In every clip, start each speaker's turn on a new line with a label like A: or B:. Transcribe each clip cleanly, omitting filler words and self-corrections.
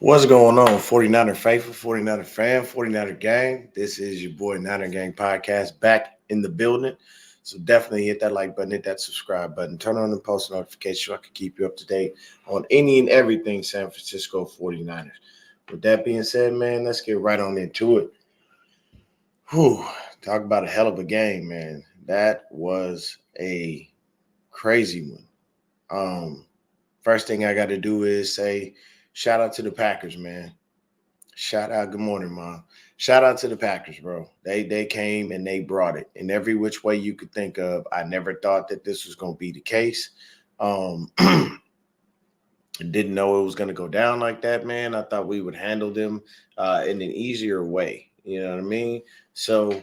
A: What's going on, 49er faithful, 49er fan, 49er gang? This is your boy Niner Gang Podcast back in the building. So definitely hit that like button, hit that subscribe button, turn on the post notifications so I can keep you up to date on any and everything San Francisco 49ers. With that being said, man, let's get right on into it. Whew, talk about a hell of a game, man. That was a crazy one. First thing I got to do is say shout out to the Packers, man. Shout out, good morning, Mom. Shout out to the Packers, bro. They came and they brought it in every which way you could think of. I never thought that this was gonna be the case. Um didn't know it was gonna go down like that, man. I thought we would handle them in an easier way. You know what I mean? So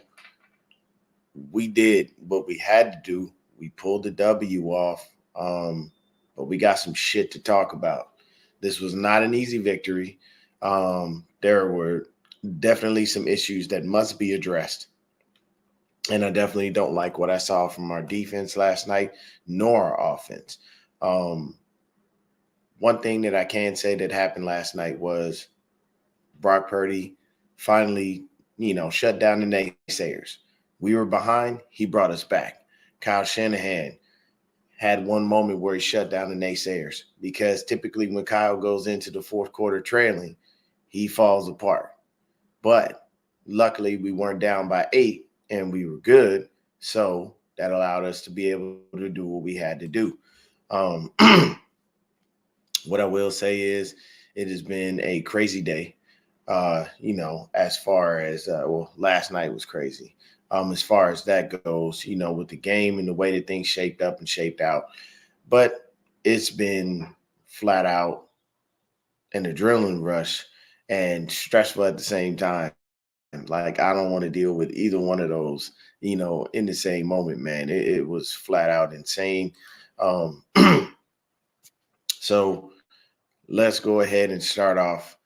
A: we did what we had to do. We pulled the W off. But we got some shit to talk about. This was not an easy victory. There were definitely some issues that must be addressed. And I definitely don't like what I saw from our defense last night, nor our offense. Um, One thing that I can say that happened last night was Brock Purdy finally, shut down the naysayers. We were behind, he brought us back. Kyle Shanahan had one moment where he shut down the naysayers because typically when Kyle goes into the fourth quarter trailing, he falls apart. But luckily, we weren't down by 8 and we were good. So that allowed us to be able to do what we had to do. Um, what I will say is it has been a crazy day. As far as, last night was crazy. As far as that goes, with the game and the way that things shaped up and shaped out. But it's been flat out an adrenaline rush and stressful at the same time. Like I don't want to deal with either one of those, in the same moment, man. It was flat out insane. Um, so let's go ahead and start off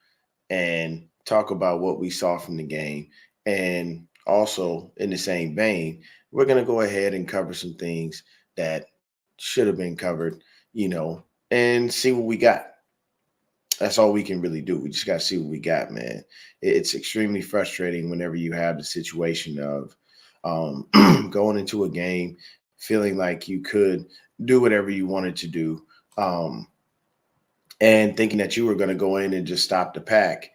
A: and talk about what we saw from the game. And also, in the same vein, we're going to go ahead and cover some things that should have been covered, and see what we got. That's all we can really do. We just got to see what we got, man. It's extremely frustrating whenever you have the situation of going into a game feeling like you could do whatever you wanted to do, um, and thinking that you were going to go in and just stop the pack.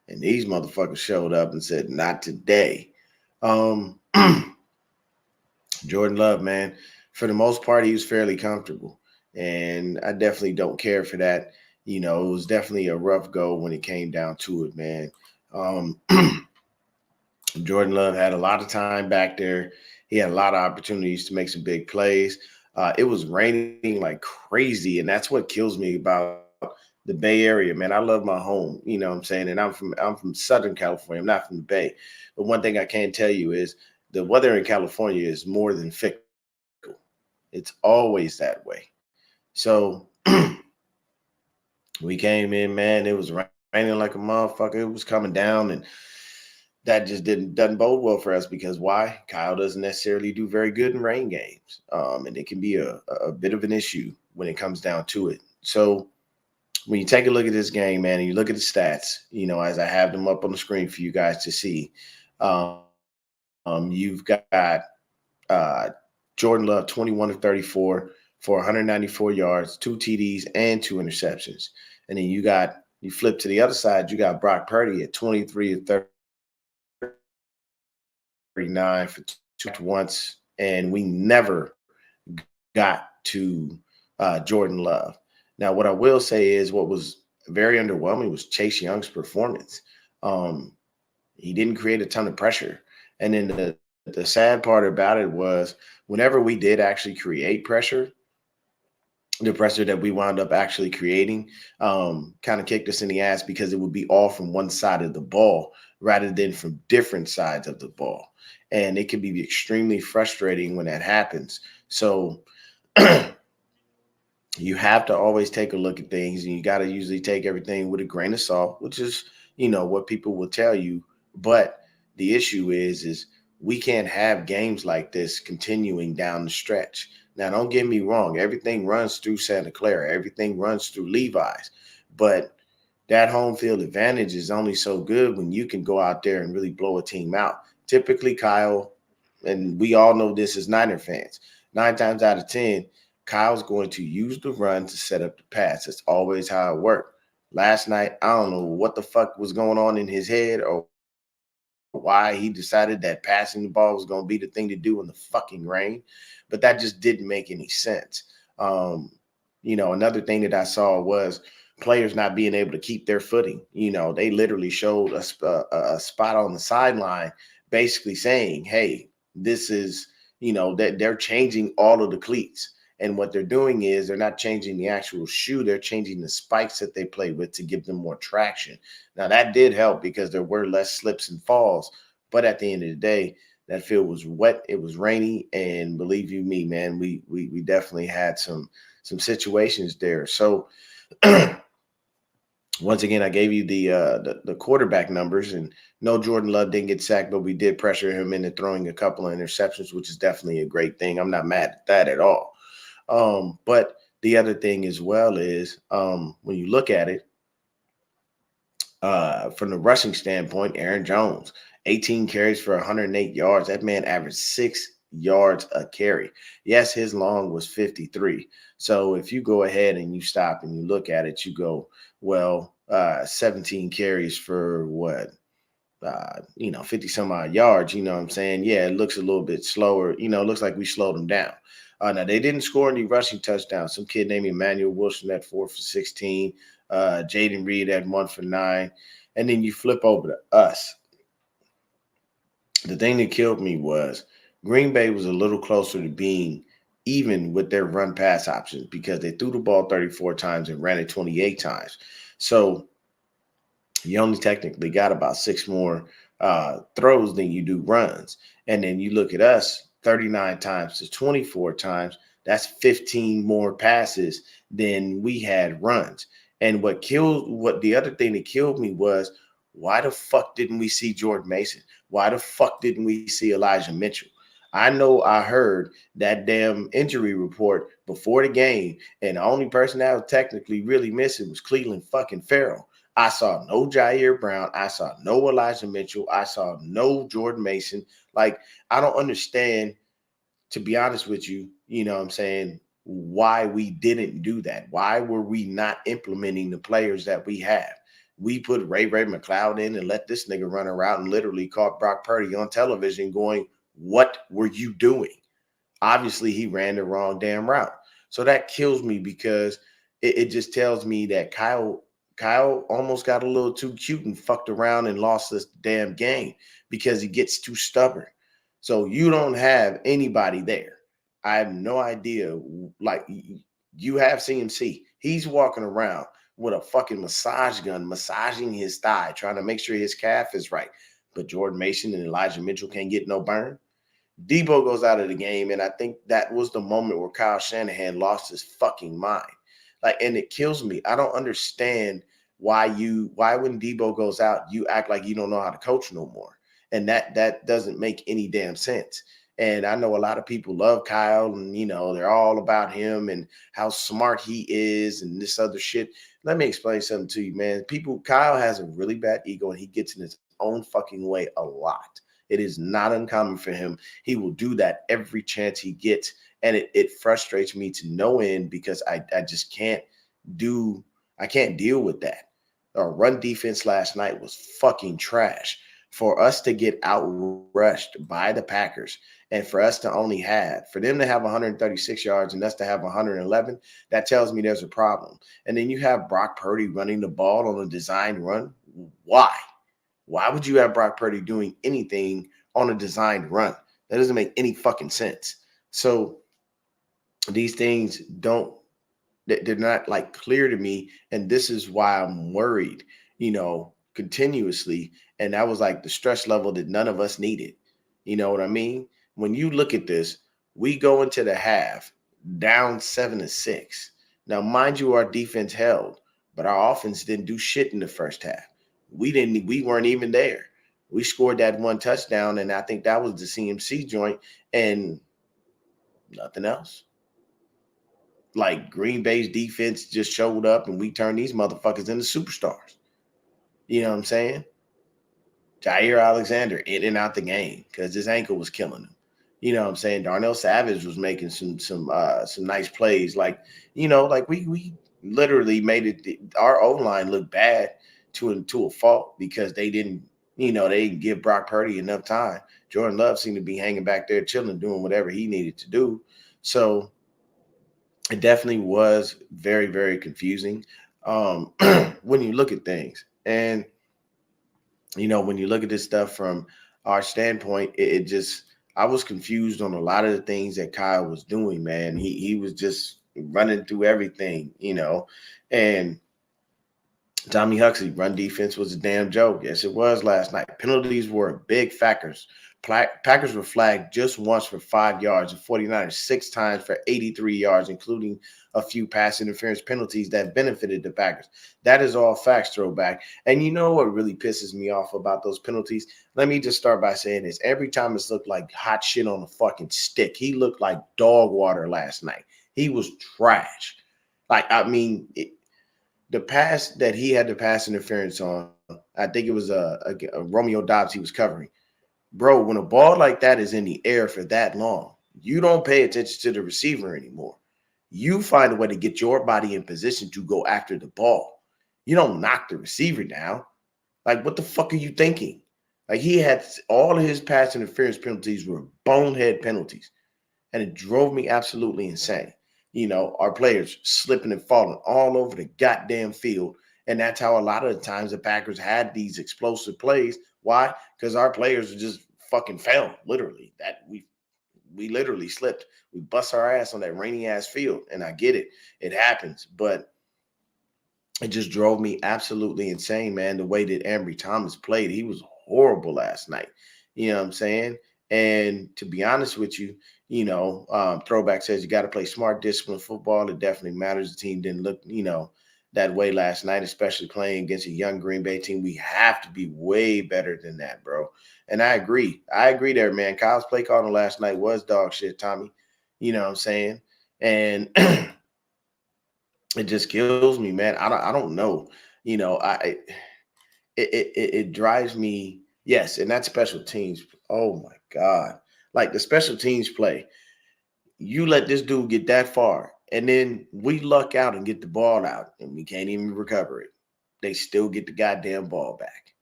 A: And these motherfuckers showed up and said, "Not today." Um, Jordan Love, man, for the most part, he was fairly comfortable. And I definitely don't care for that. It was definitely a rough go when it came down to it, man. Um, Jordan Love had a lot of time back there. He had a lot of opportunities to make some big plays. It was raining like crazy, and that's what kills me about the Bay Area, man. I love my home, you know what I'm saying? And I'm from Southern California. I'm not from the Bay. But one thing I can tell you is the weather in California is more than fickle. It's always that way. So we came in, man. It was raining like a motherfucker. It was coming down, and that just doesn't bode well for us because why? Kyle doesn't necessarily do very good in rain games, and it can be a bit of an issue when it comes down to it. So when you take a look at this game, man, and you look at the stats, as I have them up on the screen for you guys to see, you've got Jordan Love 21 of 34 for 194 yards, 2 TDs, and 2 interceptions. And then you flip to the other side, you got Brock Purdy at 23 of 39 for 2 once, and we never got to Jordan Love. Now, what I will say is what was very underwhelming was Chase Young's performance. Um, he didn't create a ton of pressure. And then the sad part about it was whenever we did actually create pressure, the pressure that we wound up actually creating kind of kicked us in the ass because it would be all from one side of the ball rather than from different sides of the ball. And it can be extremely frustrating when that happens. So you have to always take a look at things, and you got to usually take everything with a grain of salt, which is, what people will tell you. But the issue is we can't have games like this continuing down the stretch. Now, don't get me wrong. Everything runs through Santa Clara. Everything runs through Levi's. But that home field advantage is only so good when you can go out there and really blow a team out. Typically, Kyle, and we all know this as Niner fans, 9 times out of 10, Kyle's going to use the run to set up the pass. That's always how it worked. Last night, I don't know what the fuck was going on in his head or why he decided that passing the ball was going to be the thing to do in the fucking rain, but that just didn't make any sense. Um, another thing that I saw was players not being able to keep their footing. They literally showed a spot on the sideline basically saying, hey, this is, that they're changing all of the cleats. And what they're doing is they're not changing the actual shoe, they're changing the spikes that they play with to give them more traction. Now, that did help because there were less slips and falls. But at the end of the day, that field was wet, it was rainy, and believe you me, man, we definitely had some situations there. So once again, I gave you the quarterback numbers, and no, Jordan Love didn't get sacked, but we did pressure him into throwing a couple of interceptions, which is definitely a great thing. I'm not mad at that at all. But the other thing as well is when you look at it from the rushing standpoint, Aaron Jones, 18 carries for 108 yards. That man averaged 6 yards a carry. Yes, his long was 53. So if you go ahead and you stop and you look at it, you go, well, 17 carries for what? 50 some odd yards, you know what I'm saying? Yeah, it looks a little bit slower. It looks like we slowed them down. Now, they didn't score any rushing touchdowns. Some kid named Emmanuel Wilson at 4 for 16. Jaden Reed at 1 for 9. And then you flip over to us. The thing that killed me was Green Bay was a little closer to being even with their run pass options because they threw the ball 34 times and ran it 28 times. So you only technically got about 6 more throws than you do runs. And then you look at us, 39 times to 24 times. That's 15 more passes than we had runs. And what the other thing that killed me was, why the fuck didn't we see Jordan Mason? Why the fuck didn't we see Elijah Mitchell? I know I heard that damn injury report before the game, and the only person that was technically really missing was Cleveland fucking Farrell. I saw no Jair Brown. I saw no Elijah Mitchell. I saw no Jordan Mason. Like, I don't understand, to be honest with you, you know what I'm saying, why we didn't do that. Why were we not implementing the players that we have? We put Ray McLeod in and let this nigga run around and literally caught Brock Purdy on television going, what were you doing? Obviously, he ran the wrong damn route. So that kills me because it just tells me that Kyle almost got a little too cute and fucked around and lost this damn game because he gets too stubborn. So you don't have anybody there. I have no idea. Like, you have CMC. He's walking around with a fucking massage gun, massaging his thigh, trying to make sure his calf is right. But Jordan Mason and Elijah Mitchell can't get no burn. Debo goes out of the game, and I think that was the moment where Kyle Shanahan lost his fucking mind. Like, and it kills me. I don't understand why when Debo goes out, you act like you don't know how to coach no more. And that doesn't make any damn sense. And I know a lot of people love Kyle, and they're all about him and how smart he is and this other shit. Let me explain something to you, man. Kyle has a really bad ego, and he gets in his own fucking way a lot. It is not uncommon for him. He will do that every chance he gets. And it frustrates me to no end because I just can't deal with that. Our run defense last night was fucking trash. For us to get outrushed by the Packers and for them to have 136 yards and us to have 111, that tells me there's a problem. And then you have Brock Purdy running the ball on a designed run. Why? Why would you have Brock Purdy doing anything on a designed run? That doesn't make any fucking sense. So these things they're not like clear to me. And this is why I'm worried, continuously. And that was like the stress level that none of us needed. You know what I mean? When you look at this, we go into the half down 7-6. Now, mind you, our defense held, but our offense didn't do shit in the first half. We weren't even there. We scored that one touchdown, and I think that was the CMC joint, and nothing else. Like, Green Bay's defense just showed up, and we turned these motherfuckers into superstars. You know what I'm saying? Jair Alexander in and out the game because his ankle was killing him. You know what I'm saying? Darnell Savage was making some nice plays. Like, like we literally made it our O line look bad to a fault because they didn't give Brock Purdy enough time. Jordan Love seemed to be hanging back there chilling, doing whatever he needed to do. So it definitely was very, very confusing when you look at things. And when you look at this stuff from our standpoint, it just I was confused on a lot of the things that Kyle was doing, man. He was just running through everything. And Tommy Huxley, run defense was a damn joke. Yes, it was last night. Penalties were big factors. Packers were flagged just once for 5 yards, and 49ers 6 times for 83 yards, including a few pass interference penalties that benefited the Packers. That is all facts, throwback. And you know what really pisses me off about those penalties? Let me just start by saying this. Every time it's looked like hot shit on a fucking stick. He looked like dog water last night. He was trash. The pass that he had the pass interference on, I think it was a Romeo Dobbs he was covering. Bro, when a ball like that is in the air for that long, you don't pay attention to the receiver anymore. You find a way to get your body in position to go after the ball. You don't knock the receiver down. Like, what the fuck are you thinking? Like, he had all of his pass interference penalties were bonehead penalties. And it drove me absolutely insane. Our players slipping and falling all over the goddamn field. And that's how a lot of the times the Packers had these explosive plays. Why? Because our players just fucking fell, literally. That we literally slipped. We bust our ass on that rainy ass field. And I get it. It happens. But it just drove me absolutely insane, man. The way that Ambry Thomas played, he was horrible last night. You know what I'm saying? And to be honest with you, Throwback says you got to play smart, disciplined football. It definitely matters. The team didn't look, that way last night, especially playing against a young Green Bay team. We have to be way better than that, bro. And I agree. I agree there, man. Kyle's play calling last night was dog shit, Tommy. You know what I'm saying? And it just kills me, man. I don't know. It drives me. Yes, and that special teams. Oh my God. Like the special teams play. You let this dude get that far, and then we luck out and get the ball out, and we can't even recover it. They still get the goddamn ball back.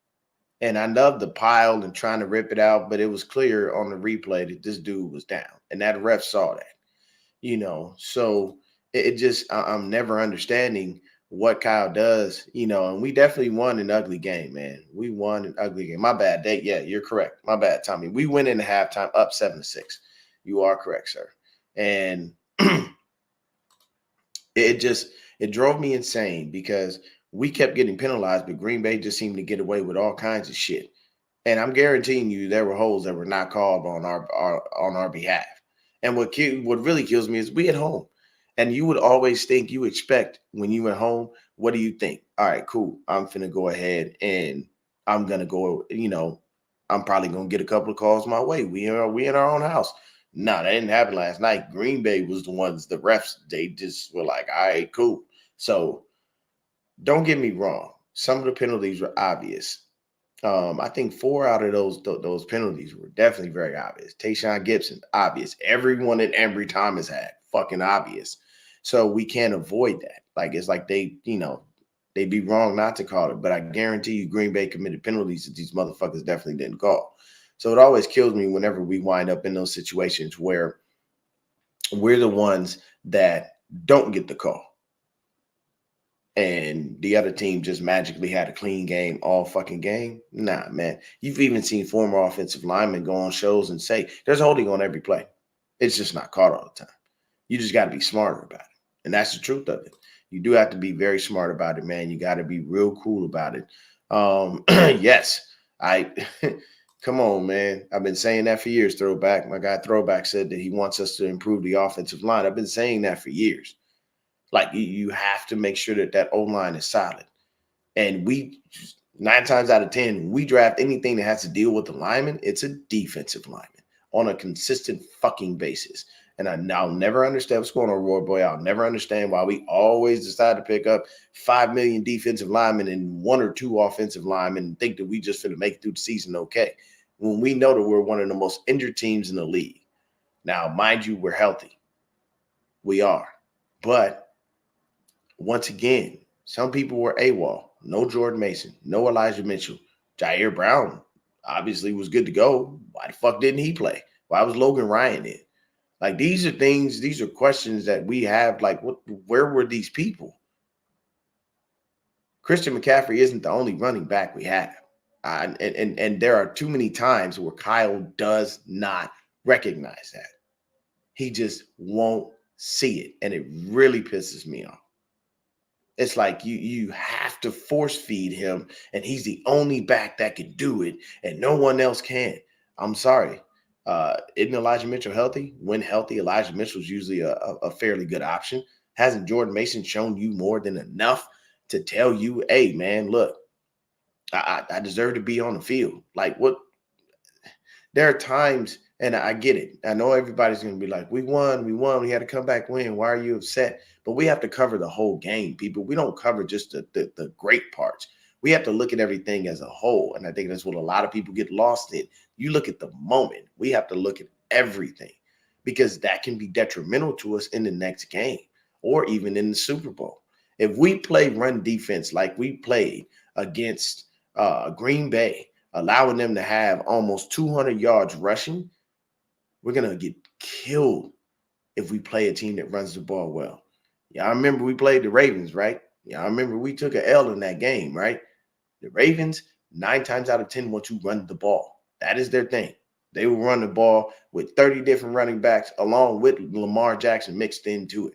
A: And I love the pile and trying to rip it out, but it was clear on the replay that this dude was down, and that ref saw that. So it just I'm never understanding what Kyle does, and we definitely won an ugly game, man. We won an ugly game. My bad. Yeah, you're correct. My bad, Tommy. We went into halftime up 7-6. You are correct, sir. And it drove me insane because we kept getting penalized, but Green Bay just seemed to get away with all kinds of shit. And I'm guaranteeing you there were holes that were not called on our behalf. And what really kills me is we at home. And you would always think, you expect when you at home, what do you think? All right, cool. I'm finna go ahead and I'm gonna go, I'm probably gonna get a couple of calls my way. We in our own house. No, that didn't happen last night. Green Bay was the ones, the refs, they just were like, all right, cool. So don't get me wrong. Some of the penalties were obvious. I think 4 out of those penalties were definitely very obvious. Tayshaun Gibson, obvious. Everyone that Ambry Thomas had, fucking obvious. So we can't avoid that. Like, it's like they'd be wrong not to call it. But I guarantee you Green Bay committed penalties that these motherfuckers definitely didn't call. So it always kills me whenever we wind up in those situations where we're the ones that don't get the call. And the other team just magically had a clean game all fucking game. Nah, man. You've even seen former offensive linemen go on shows and say there's holding on every play. It's just not caught all the time. You just got to be smarter about it. And that's the truth of it. You do have to be very smart about it, man. You got to be real cool about it. Yes, come on, man. I've been saying that for years, Throwback. My guy Throwback said that he wants us to improve the offensive line. I've been saying that for years. Like, you have to make sure that O-line is solid. And we, 9 times out of 10, we draft anything that has to deal with the lineman, it's a defensive lineman on a consistent fucking basis. And I'll never understand what's going on, Roy Boy. I'll never understand why we always decide to pick up 5 million defensive linemen and 1 or 2 offensive linemen and think that we just finna make it through the season okay, when we know that we're one of the most injured teams in the league. Now, mind you, we're healthy. We are. But once again, some people were AWOL. No Jordan Mason, no Elijah Mitchell. Jair Brown obviously was good to go. Why the fuck didn't he play? Why was Logan Ryan in? Like, these are things, these are questions that we have. Like, where were these people? Christian McCaffrey isn't the only running back we have. And there are too many times where Kyle does not recognize that. He just won't see it. And it really pisses me off. It's like you have to force feed him, and he's the only back that can do it, and no one else can. I'm sorry. Isn't Elijah Mitchell healthy? When healthy, Elijah Mitchell's usually a fairly good option. Hasn't Jordan Mason shown you more than enough to tell you, hey, man, look, I deserve to be on the field? Like, what? There are times, and I get it. I know everybody's going to be like, we won, we had to come back win. Why are you upset? But we have to cover the whole game, people. We don't cover just the great parts. We have to look at everything as a whole. And I think that's what a lot of people get lost in. You look at the moment. We have to look at everything, because that can be detrimental to us in the next game or even in the Super Bowl. If we play run defense like we played against Green Bay, allowing them to have almost 200 yards rushing, we're going to get killed if we play a team that runs the ball well. Yeah, I remember we played the Ravens, right? Yeah, I remember we took an L in that game, right? The Ravens, 9 times out of 10, want to run the ball. That is their thing. They will run the ball with 30 different running backs along with Lamar Jackson mixed into it.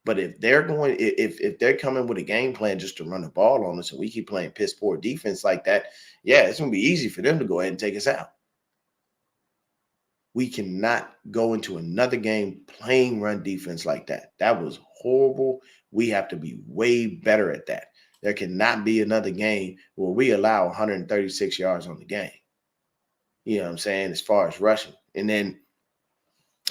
A: But if they're coming with a game plan just to run the ball on us, and we keep playing piss poor defense like that, yeah, it's going to be easy for them to go ahead and take us out. We cannot go into another game playing run defense like that. That was horrible. We have to be way better at that. There cannot be another game where we allow 136 yards on the game. You know what I'm saying? As far as rushing. And then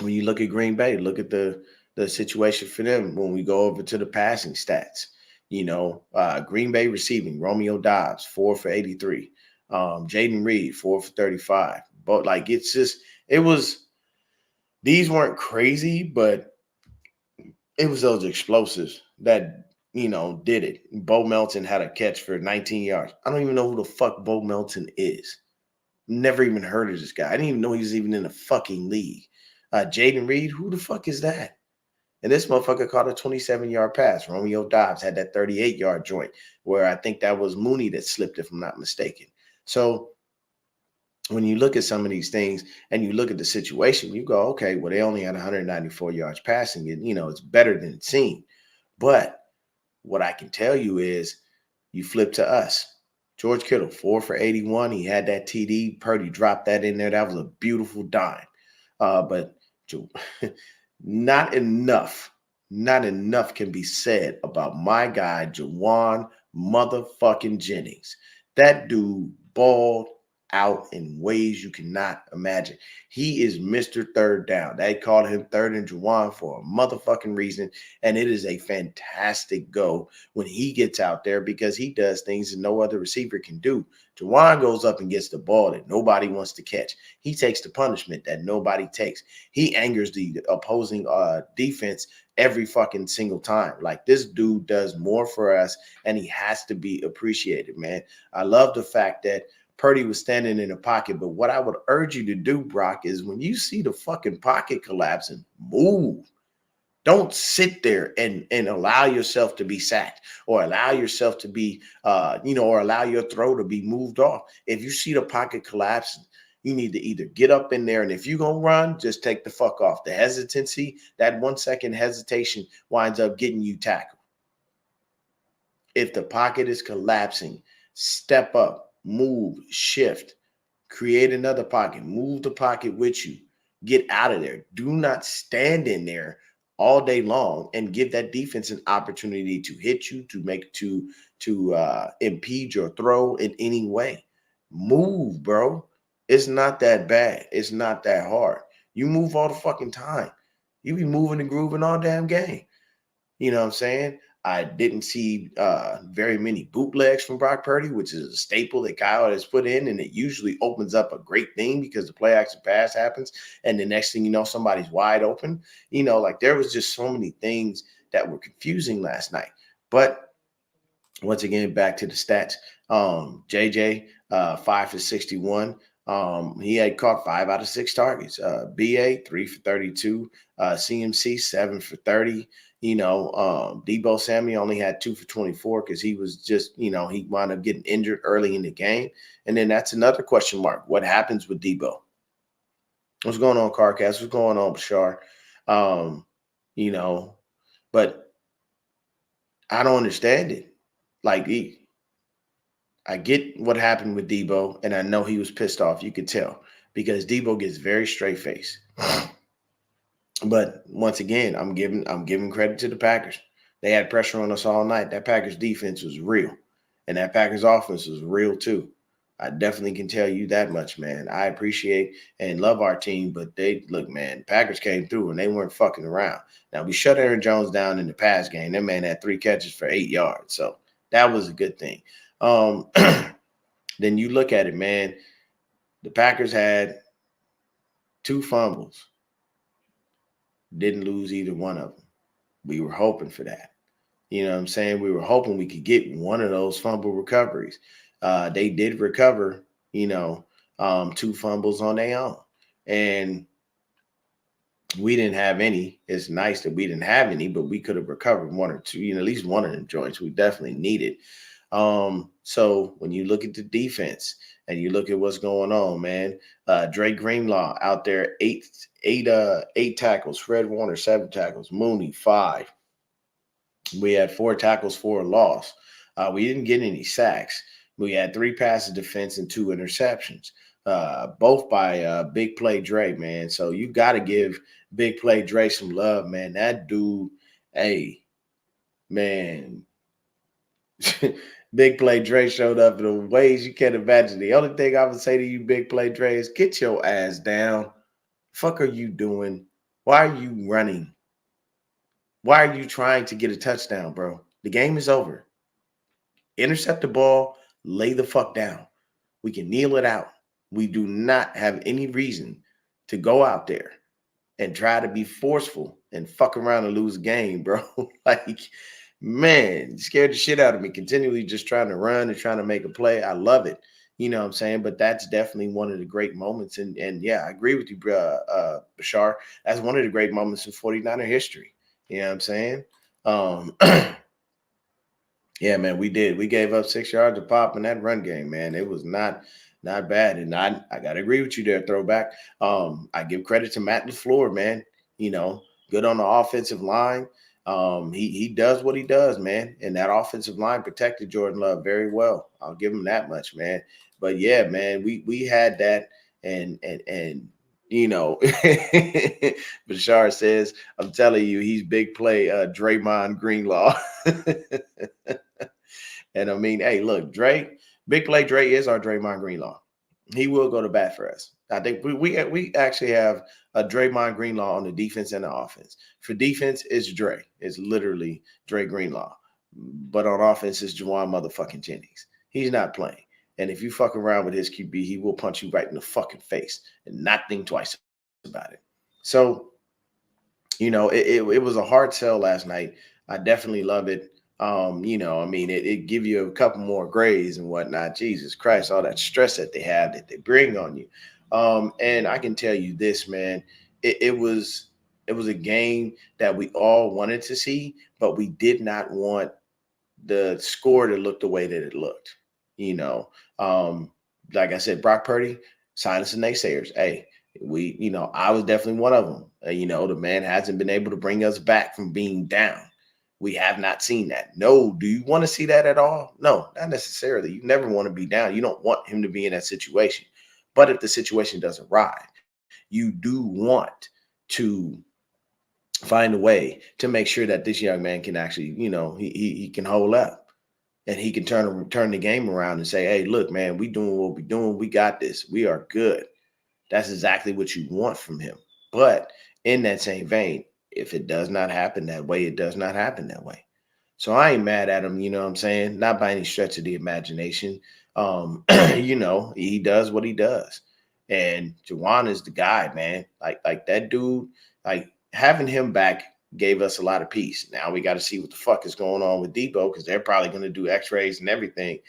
A: when you look at Green Bay, look at the situation for them when we go over to the passing stats. You know, Green Bay receiving, Romeo Doubs, 4 for 83. Jaden Reed, 4 for 35. But like, these weren't crazy, but it was those explosives that, did it. Bo Melton had a catch for 19 yards. I don't even know who the fuck Bo Melton is. Never even heard of this guy. I didn't even know he was even in the fucking league. Jaden Reed, who the fuck is that? And this motherfucker caught a 27-yard pass. Romeo Doubs had that 38-yard joint where I think that was Mooney that slipped, if I'm not mistaken. So when you look at some of these things and you look at the situation, you go, okay, well, they only had 194 yards passing. And, it's better than it seemed. But what I can tell you is you flip to us. George Kittle, 4 for 81. He had that TD. Purdy dropped that in there. That was a beautiful dime. But not enough can be said about my guy, Jauan motherfucking Jennings. That dude balled out in ways you cannot imagine. He is Mr. Third Down. They called him Third and Jauan for a motherfucking reason, and it is a fantastic go when he gets out there because he does things that no other receiver can do. Jauan goes up and gets the ball that nobody wants to catch. He takes the punishment that nobody takes. He angers the opposing defense every fucking single time. Like, this dude does more for us, and he has to be appreciated, man. I love the fact that Purdy was standing in the pocket, but what I would urge you to do, Brock, is when you see the fucking pocket collapsing, move. Don't sit there and allow yourself to be sacked or allow yourself to be, or allow your throw to be moved off. If you see the pocket collapsing, you need to either get up in there, and if you're going to run, just take the fuck off. The hesitancy, that 1 second hesitation winds up getting you tackled. If the pocket is collapsing, step up. Move, shift, create another pocket, move the pocket with you, get out of there. Do not stand in there all day long and give that defense an opportunity to hit you, to impede your throw in any way. Move, bro. It's not that bad. It's not that hard. You move all the fucking time. He be moving and grooving all damn game. You know what I'm saying? I didn't see very many bootlegs from Brock Purdy, which is a staple that Kyle has put in, and it usually opens up a great thing because the play action pass happens, and the next thing you know, somebody's wide open. You know, like there was just so many things that were confusing last night. But once again, back to the stats. JJ, 5 for 61. He had caught 5 out of 6 targets. BA, 3 for 32. CMC, 7 for 30. Debo Samuel only had 2 for 24 because he was just, he wound up getting injured early in the game. And then that's another question mark. What happens with Debo? What's going on, Carcast? What's going on, Bashar? But I don't understand it. Like, I get what happened with Debo, and I know he was pissed off. You could tell because Debo gets very straight face. But once again, I'm giving credit to the Packers. They had pressure on us all night. That Packers defense was real, and that Packers offense was real too. I definitely can tell you that much, man. I appreciate and love our team, but man, Packers came through and they weren't fucking around. Now, we shut Aaron Jones down in the pass game. That man had 3 catches for 8 yards, so that was a good thing. Then you look at it, man. The Packers had 2 fumbles. Didn't lose either one of them. We were hoping for that. You know what I'm saying? We were hoping we could get one of those fumble recoveries. They did recover, 2 fumbles on their own. And we didn't have any. It's nice that we didn't have any, but we could have recovered 1 or 2, at least one of them joints. We definitely needed. So when you look at the defense and you look at what's going on, man, Dre Greenlaw out there, 8 tackles, Fred Warner, 7 tackles, Mooney, 5. We had 4 tackles for a loss. We didn't get any sacks. We had 3 passes defense and 2 interceptions, both by Big Play Dre, man. So you got to give Big Play Dre some love, man. That dude, hey, man. Big Play Dre showed up in ways you can't imagine. The only thing I would say to you, Big Play Dre, is get your ass down. Fuck are you doing? Why are you running? Why are you trying to get a touchdown, bro? The game is over. Intercept the ball, lay the fuck down. We can kneel it out. We do not have any reason to go out there and try to be forceful and fuck around and lose a game, bro. Like, man, scared the shit out of me, continually just trying to run and trying to make a play. I love it. You know what I'm saying? But that's definitely one of the great moments. And yeah, I agree with you, Bashar. That's one of the great moments in 49er history. You know what I'm saying? Yeah, man, we did. We gave up 6 yards of pop in that run game, man. It was not bad. And I got to agree with you there, Throwback. I give credit to Matt LaFleur, man. Good on the offensive line. He does what he does, man. And that offensive line protected Jordan Love very well. I'll give him that much, man. But yeah, man, we had that, and Bashar says, I'm telling you, he's Big Play Draymond Greenlaw. And I mean, hey, look, Big Play Dre is our Draymond Greenlaw. He will go to bat for us. I think we actually have a Draymond Greenlaw on the defense and the offense. For defense, it's Dre. It's literally Dre Greenlaw. But on offense, it's Juwan motherfucking Jennings. He's not playing. And if you fuck around with his QB, he will punch you right in the fucking face and not think twice about it. So, it was a hard sell last night. I definitely love it. It give you a couple more grades and whatnot. Jesus Christ, all that stress that they have that they bring on you. And I can tell you this, man, it was a game that we all wanted to see, but we did not want the score to look the way that it looked. Like I said, Brock Purdy, silence the naysayers. Hey, I was definitely one of them. The man hasn't been able to bring us back from being down. We have not seen that. No. Do you want to see that at all? No, not necessarily. You never want to be down. You don't want him to be in that situation. But if the situation doesn't arrive, you do want to find a way to make sure that this young man can actually, he can hold up and he can turn the game around and say, hey, look, man, we doing what we're doing. We got this. We are good. That's exactly what you want from him. But in that same vein, If it does not happen that way, it does not happen that way. So I ain't mad at him, you know what I'm saying? Not by any stretch of the imagination. He does what he does. And Jawan is the guy, man. Like that dude, like having him back gave us a lot of peace. Now we got to see what the fuck is going on with Debo because they're probably going to do x-rays and everything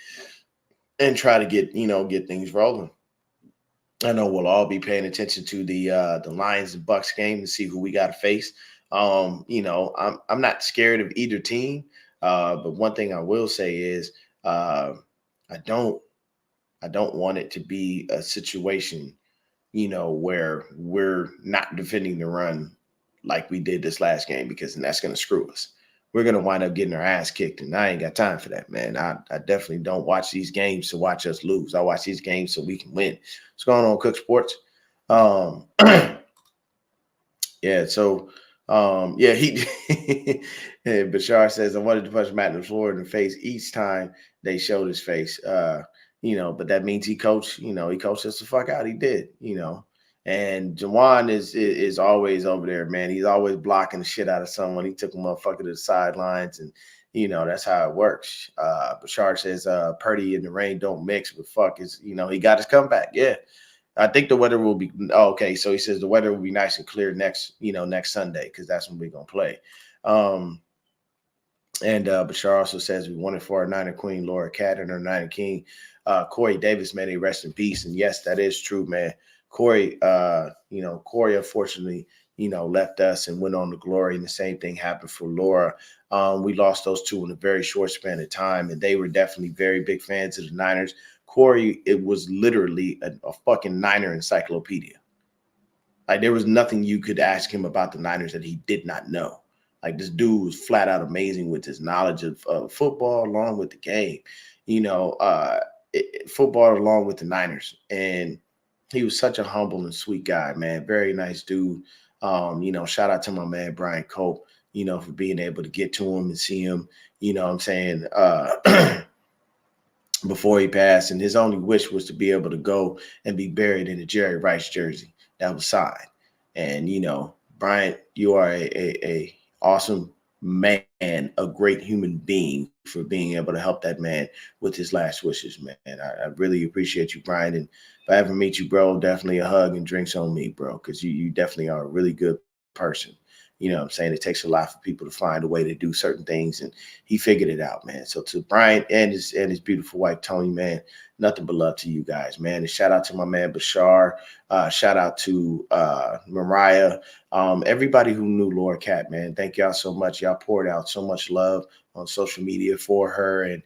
A: and try to get things rolling. I know we'll all be paying attention to the Lions and Bucks game to see who we got to face. I'm not scared of either team, but one thing I will say is I don't I don't want it to be a situation, where we're not defending the run like we did this last game because then that's going to screw us. We're going to wind up getting our ass kicked, and I ain't got time for that, man. I definitely don't watch these games to watch us lose. I watch these games so we can win. What's going on, Cook Sports? Um, yeah, so yeah, he Bashar says I wanted to punch Matt LaFleur in the face each time they showed his face. But that means he coached, he coached us the fuck out. He did. And Jawan is always over there, man. He's always blocking the shit out of someone. He took a motherfucker to the sidelines, and that's how it works. Bashar says Purdy and the rain don't mix, but fuck is he got his comeback. Yeah. I think the weather will be okay. So he says the weather will be nice and clear next Sunday because that's when we're gonna play. And Bashar also says we wanted for our Niner Queen Laura Cat and her Niner King. Corey Davis, man, he rest in peace. And yes, that is true, man. Corey, Corey unfortunately, left us and went on to glory. And the same thing happened for Laura. We lost those two in a very short span of time, and they were definitely very big fans of the Niners. Corey, it was literally a fucking Niner encyclopedia. Like there was nothing you could ask him about the Niners that he did not know. Like this dude was flat out amazing with his knowledge of football along with the game, football along with the Niners. And he was such a humble and sweet guy, man. Very nice dude. Shout out to my man, Brian Cope, for being able to get to him and see him, what I'm saying, before he passed. And his only wish was to be able to go and be buried in a Jerry Rice jersey that was signed. And, Bryant, you are a awesome man, a great human being for being able to help that man with his last wishes, man. I really appreciate you, Brian. And if I ever meet you, bro, definitely a hug and drinks on me, bro, because you definitely are a really good person. What I'm saying? It takes a lot for people to find a way to do certain things, and he figured it out, man. So to Brian and his beautiful wife, Tony, man, nothing but love to you guys, man. And shout out to my man, Bashar. Shout out to Mariah. Everybody who knew Laura Cat, man. Thank y'all so much. Y'all poured out so much love on social media for her and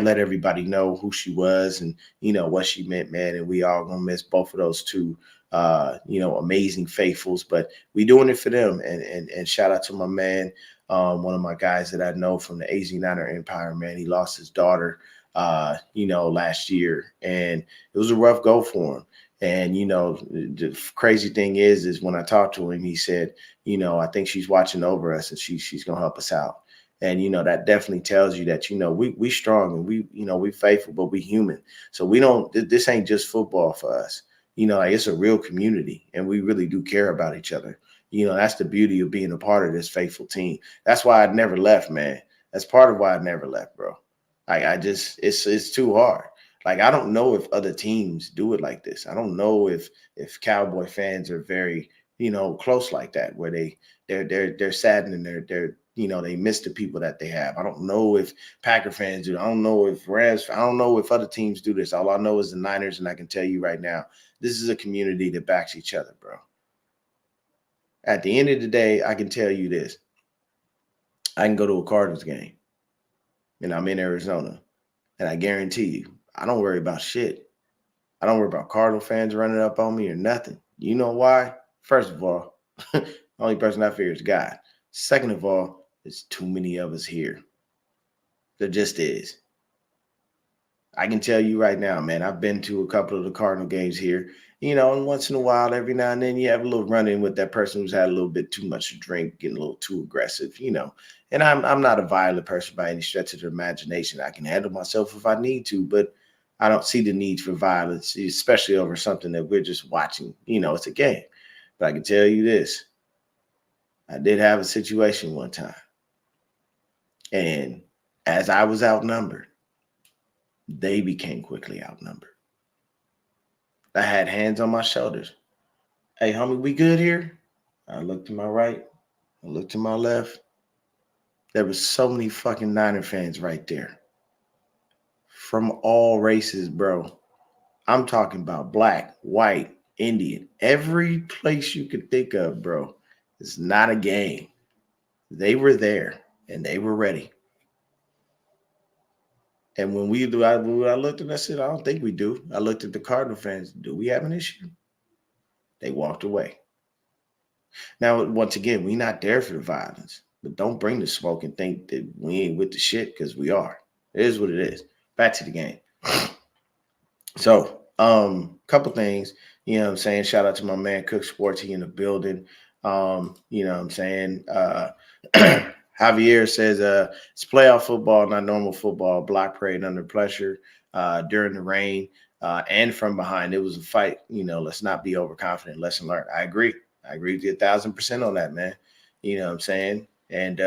A: let everybody know who she was and, what she meant, man. And we all gonna miss both of those two amazing faithfuls, but we doing it for them. And shout out to my man, one of my guys that I know from the AZ Niner Empire, man. He lost his daughter, last year, and it was a rough go for him. And, the crazy thing is when I talked to him, he said, I think she's watching over us and she's going to help us out. And, that definitely tells you that, we strong and we faithful, but we human. So this ain't just football for us. Like it's a real community and we really do care about each other. That's the beauty of being a part of this faithful team. That's why I never left, man. That's part of why I never left, bro. Like it's too hard. Like I don't know if other teams do it like this. I don't know if Cowboy fans are very, close like that, where they're saddened and they're they miss the people that they have. I don't know if Packer fans do. I don't know if Rams. I don't know if other teams do this. All I know is the Niners, and I can tell you right now, this is a community that backs each other, bro. At the end of the day, I can tell you this. I can go to a Cardinals game, and I'm in Arizona, and I guarantee you, I don't worry about shit. I don't worry about Cardinal fans running up on me or nothing. You know why? First of all, the only person I fear is God. Second of all, there's too many of us here. There just is. I can tell you right now, man, I've been to a couple of the Cardinal games here, and once in a while, every now and then you have a little run-in with that person who's had a little bit too much to drink, getting a little too aggressive, And I'm not a violent person by any stretch of the imagination. I can handle myself if I need to, but I don't see the need for violence, especially over something that we're just watching. It's a game. But I can tell you this. I did have a situation one time. And as I was outnumbered, they became quickly outnumbered. I had hands on my shoulders. Hey, homie, we good here? I looked to my right. I looked to my left. There was so many fucking Niner fans right there from all races, bro. I'm talking about black, white, Indian, every place you could think of, bro. It's not a game. They were there and they were ready. And when we do, I looked and I said, I don't think we do. I looked at the Cardinal fans. Do we have an issue? They walked away. Now, once again, we not there for the violence, but don't bring the smoke and think that we ain't with the shit because we are. It is what it is. Back to the game. So, couple things, you know what I'm saying? Shout out to my man Cook Sports, he in the building. You know what I'm saying? Javier says it's playoff football, not normal football. Block parade under pressure during the rain and from behind. It was a fight. You know, let's not be overconfident. Lesson learned. I agree with you 1,000% on that, man. You know what I'm saying? And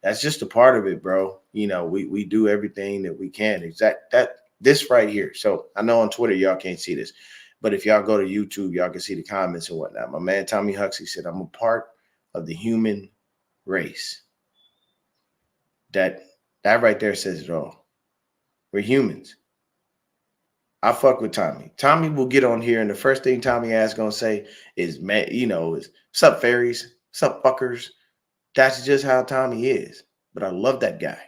A: that's just a part of it, bro. You know, we do everything that we can. This right here. So I know on Twitter y'all can't see this, but if y'all go to YouTube, y'all can see the comments and whatnot. My man Tommy Huxley said, "I'm a part of the human race." That right there says it all. We're humans. I fuck with Tommy. Tommy will get on here, and the first thing Tommy ass gonna say is, "Man, you know, is what's up, fairies? What's up, fuckers?" That's just how Tommy is. But I love that guy.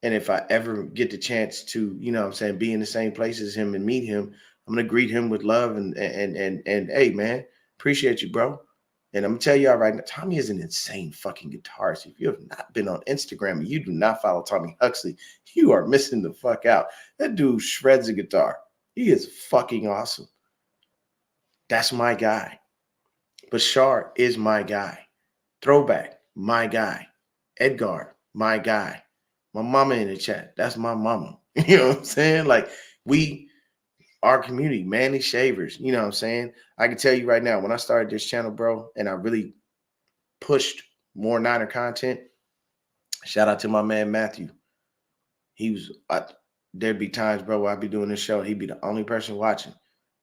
A: And if I ever get the chance to, you know what I'm saying, be in the same place as him and meet him, I'm gonna greet him with love and hey man, appreciate you, bro. And I'm gonna tell y'all right now, Tommy is an insane fucking guitarist. If you have not been on Instagram and you do not follow Tommy Huxley, you are missing the fuck out. That dude shreds a guitar. He is fucking awesome. That's my guy. Bashar is my guy. Throwback, my guy. Edgar, my guy. My mama in the chat. That's my mama. You know what I'm saying? Like our community, Manly Shavers. You know what I'm saying? I can tell you right now, when I started this channel, bro, and I really pushed more Niner content, shout out to my man Matthew. There'd be times, bro, where I'd be doing this show. He'd be the only person watching.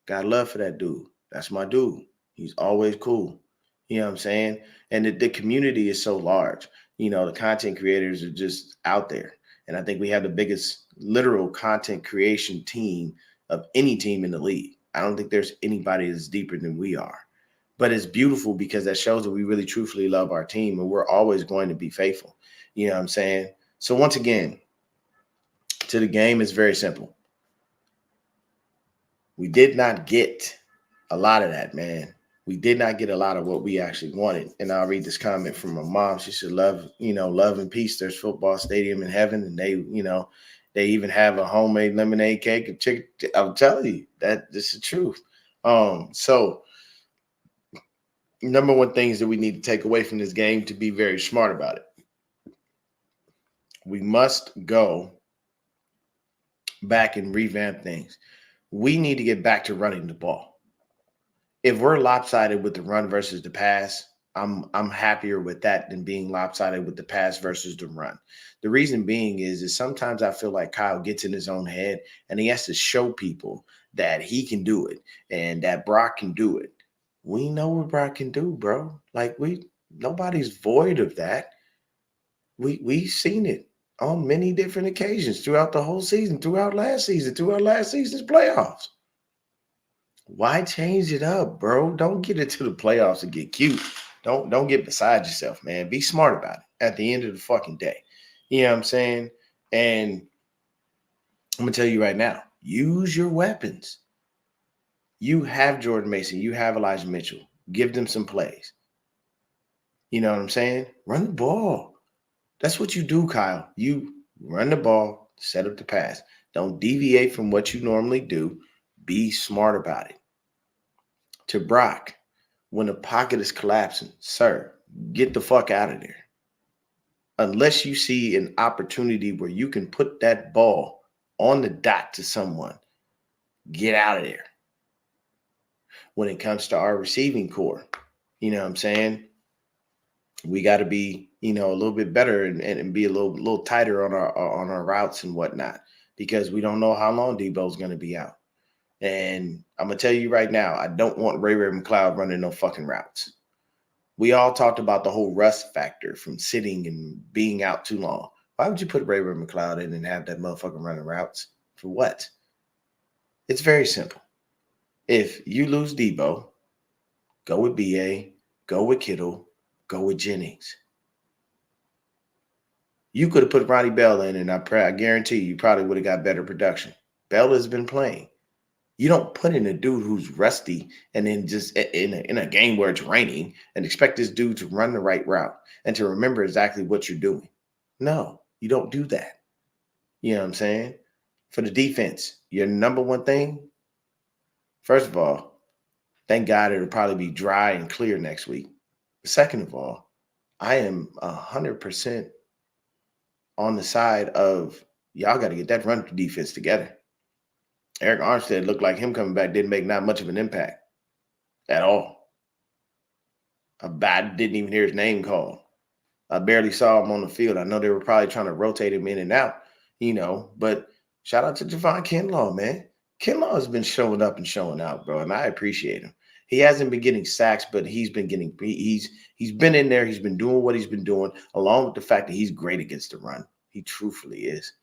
A: Got love for that dude. That's my dude. He's always cool. You know what I'm saying? And the community is so large. You know, the content creators are just out there. And I think we have the biggest literal content creation team of any team in the league. I don't think there's anybody that's deeper than we are. But it's beautiful because that shows that we really truthfully love our team and we're always going to be faithful. You know what I'm saying? So once again, to the game is very simple. We did not get a lot of that, man. We did not get a lot of what we actually wanted. And I'll read this comment from my mom. She said, love and peace. There's football stadium in heaven. And they even have a homemade lemonade cake and chicken. I'm telling you that this is the truth. So number one things that we need to take away from this game to be very smart about it. We must go back and revamp things. We need to get back to running the ball. If we're lopsided with the run versus the pass, I'm happier with that than being lopsided with the pass versus the run. The reason being is sometimes I feel like Kyle gets in his own head and he has to show people that he can do it and that Brock can do it. We know what Brock can do, bro. Like nobody's void of that. We've seen it on many different occasions throughout the whole season, throughout last season's playoffs. Why change it up, bro? Don't get into the playoffs and get cute. Don't get beside yourself, man. Be smart about it at the end of the fucking day. You know what I'm saying? And I'm gonna tell you right now, use your weapons. You have Jordan Mason, you have Elijah Mitchell. Give them some plays. You know what I'm saying? Run the ball. That's what you do, Kyle. You run the ball, set up the pass. Don't deviate from what you normally do. Be smart about it. To Brock, when the pocket is collapsing, sir, get the fuck out of there. Unless you see an opportunity where you can put that ball on the dot to someone, get out of there. When it comes to our receiving core, you know what I'm saying? We got to be, a little bit better and be a little tighter on our routes and whatnot, because we don't know how long Debo's going to be out. And I'm gonna tell you right now, I don't want Ray McCloud running no fucking routes. We all talked about the whole rust factor from sitting and being out too long. Why would you put Ray McCloud in and have that motherfucker running routes? For what? It's very simple. If you lose Debo, go with BA, go with Kittle, go with Jennings. You could have put Ronnie Bell in, and I guarantee you probably would have got better production. Bell has been playing. You don't put in a dude who's rusty and then just in a game where it's raining and expect this dude to run the right route and to remember exactly what you're doing. No, you don't do that. You know what I'm saying? For the defense, your number one thing, first of all, thank God it'll probably be dry and clear next week. Second of all, I am 100% on the side of y'all got to get that run defense together. Eric Armstead looked like him coming back didn't make not much of an impact at all. I didn't even hear his name called. I barely saw him on the field. I know they were probably trying to rotate him in and out, but shout out to Javon Kinlaw, man. Kinlaw has been showing up and showing out, bro, and I appreciate him. He hasn't been getting sacks, but he's been in there. He's been doing what he's been doing, along with the fact that he's great against the run. He truthfully is.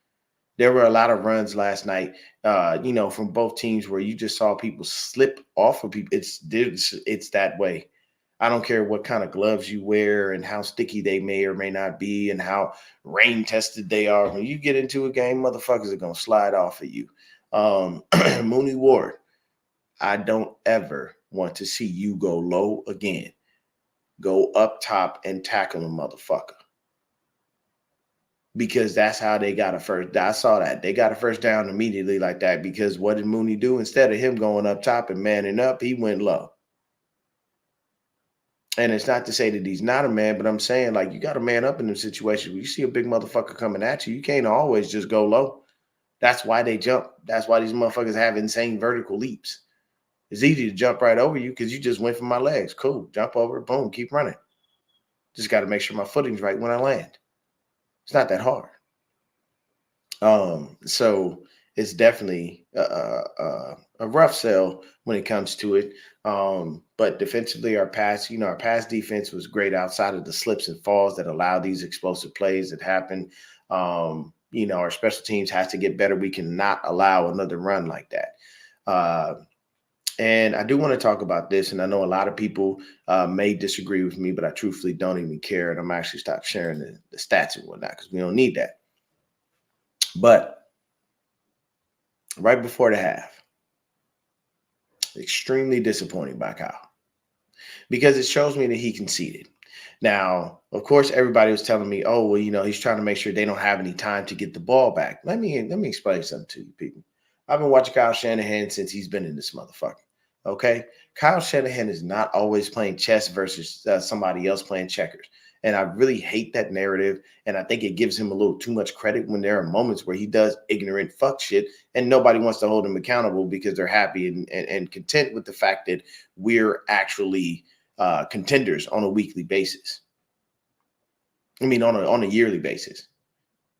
A: There were a lot of runs last night, from both teams where you just saw people slip off of people. It's that way. I don't care what kind of gloves you wear and how sticky they may or may not be and how rain tested they are. When you get into a game, motherfuckers are going to slide off of you. Mooney Ward, I don't ever want to see you go low again. Go up top and tackle a motherfucker. Because that's how they got a first. I saw that. They got a first down immediately like that because what did Mooney do? Instead of him going up top and manning up, he went low. And it's not to say that he's not a man, but I'm saying, like, you got to man up in them situations. When you see a big motherfucker coming at you, you can't always just go low. That's why they jump. That's why these motherfuckers have insane vertical leaps. It's easy to jump right over you because you just went for my legs. Cool. Jump over, boom, keep running. Just got to make sure my footing's right when I land. It's not that hard. So it's definitely a rough sell when it comes to it. But defensively, our pass defense was great outside of the slips and falls that allow these explosive plays that happen. Our special teams has to get better. We cannot allow another run like that. And I do want to talk about this, and I know a lot of people may disagree with me, but I truthfully don't even care, and I'm actually stop sharing the stats and whatnot because we don't need that. But right before the half, extremely disappointing by Kyle because it shows me that he conceded. Now, of course, everybody was telling me, oh, well, he's trying to make sure they don't have any time to get the ball back. Let me explain something to you people. I've been watching Kyle Shanahan since he's been in this motherfucker. Okay, Kyle Shanahan is not always playing chess versus somebody else playing checkers. And I really hate that narrative. And I think it gives him a little too much credit when there are moments where he does ignorant fuck shit and nobody wants to hold him accountable because they're happy and content with the fact that we're actually contenders on a weekly basis. I mean, on a yearly basis,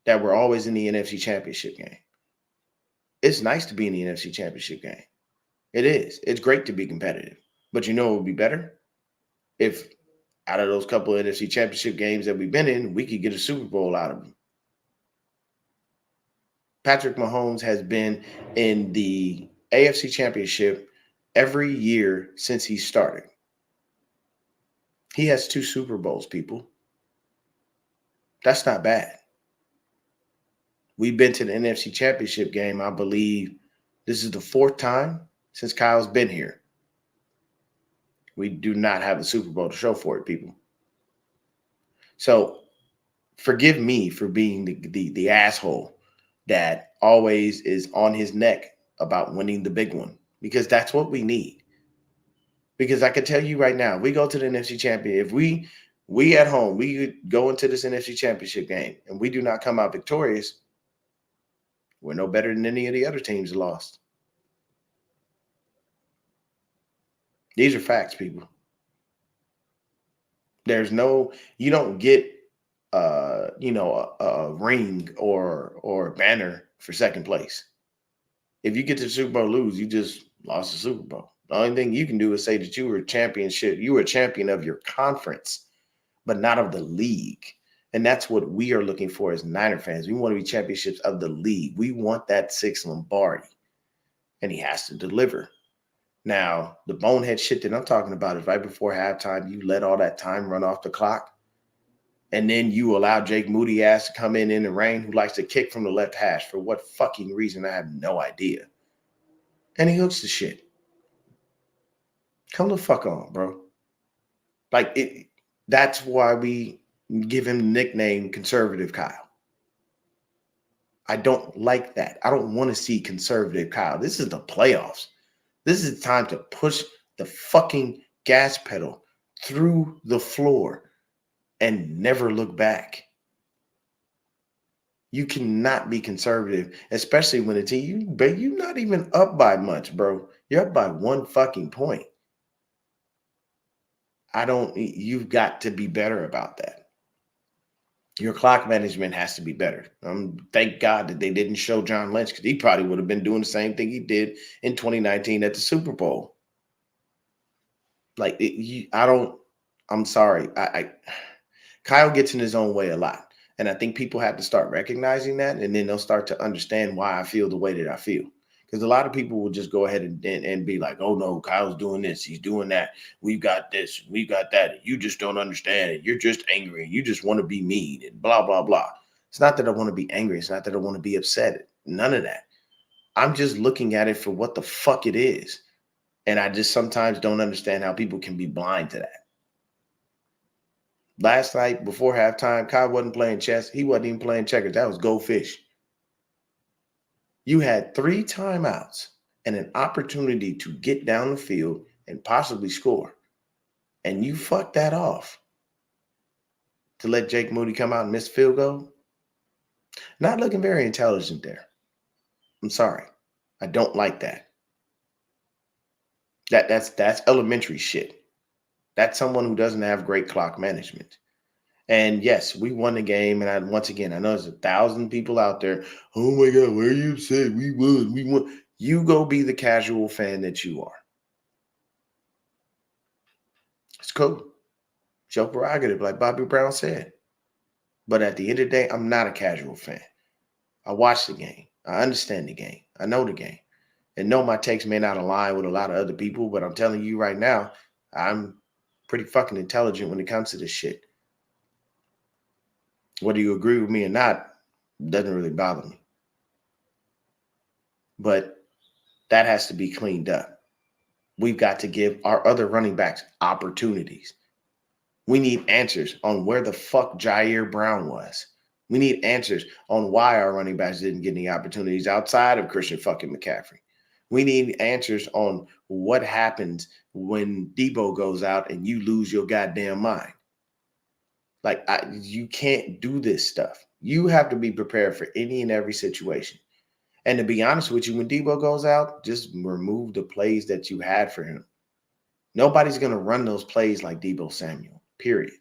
A: that we're always in the NFC Championship game. It's nice to be in the NFC Championship game. It is. It's great to be competitive. But you know what would be better? If out of those couple of NFC Championship games that we've been in, we could get a Super Bowl out of them. Patrick Mahomes has been in the AFC Championship every year since he started. He has 2 Super Bowls, people. That's not bad. We've been to the NFC Championship game, I believe this is the 4th time since Kyle's been here. We do not have a Super Bowl to show for it, people. So forgive me for being the asshole that always is on his neck about winning the big one, because that's what we need. Because I can tell you right now, we go to the NFC Championship. If we at home, we go into this NFC Championship game and we do not come out victorious, we're no better than any of the other teams lost. These are facts, people. There's no, you don't get a ring or a banner for second place. If you get to the Super Bowl lose, you just lost the Super Bowl. The only thing you can do is say that you were a champion of your conference, but not of the league. And that's what we are looking for as Niner fans. We want to be championships of the league. We want that 6 Lombardi, and he has to deliver. Now, the bonehead shit that I'm talking about is right before halftime, you let all that time run off the clock, and then you allow Jake Moody ass to come in the rain, who likes to kick from the left hash for what fucking reason, I have no idea. And he hooks the shit. Come the fuck on, bro. Like it. That's why we give him the nickname Conservative Kyle. I don't like that. I don't want to see Conservative Kyle. This is the playoffs. This is the time to push the fucking gas pedal through the floor and never look back. You cannot be conservative, especially when it's you're not even up by much, bro. You're up by one fucking point. You've got to be better about that. Your clock management has to be better. Thank God that they didn't show John Lynch, because he probably would have been doing the same thing he did in 2019 at the Super Bowl. I'm sorry. Kyle gets in his own way a lot. And I think people have to start recognizing that, and then they'll start to understand why I feel the way that I feel. Because a lot of people will just go ahead and be like, oh no, Kyle's doing this, he's doing that. We've got this, we've got that. You just don't understand it. You're just angry. You just want to be mean and blah, blah, blah. It's not that I want to be angry. It's not that I want to be upset. None of that. I'm just looking at it for what the fuck it is. And I just sometimes don't understand how people can be blind to that. Last night before halftime, Kyle wasn't playing chess. He wasn't even playing checkers. That was go fish. You had 3 timeouts and an opportunity to get down the field and possibly score. And you fucked that off to let Jake Moody come out and miss field goal. Not looking very intelligent there. I'm sorry. I don't like that. That's elementary shit. That's someone who doesn't have great clock management. And yes, we won the game. And once again, I know there's 1,000 people out there. Oh my God, why are you upset? We won. We won. You go be the casual fan that you are. It's cool. It's your prerogative, like Bobby Brown said. But at the end of the day, I'm not a casual fan. I watch the game. I understand the game. I know the game. And no, my takes may not align with a lot of other people, but I'm telling you right now, I'm pretty fucking intelligent when it comes to this shit. Whether you agree with me or not, doesn't really bother me. But that has to be cleaned up. We've got to give our other running backs opportunities. We need answers on where the fuck Jair Brown was. We need answers on why our running backs didn't get any opportunities outside of Christian fucking McCaffrey. We need answers on what happens when Debo goes out and you lose your goddamn mind. You can't do this stuff. You have to be prepared for any and every situation. And to be honest with you, when Debo goes out, just remove the plays that you had for him. Nobody's going to run those plays like Debo Samuel, period.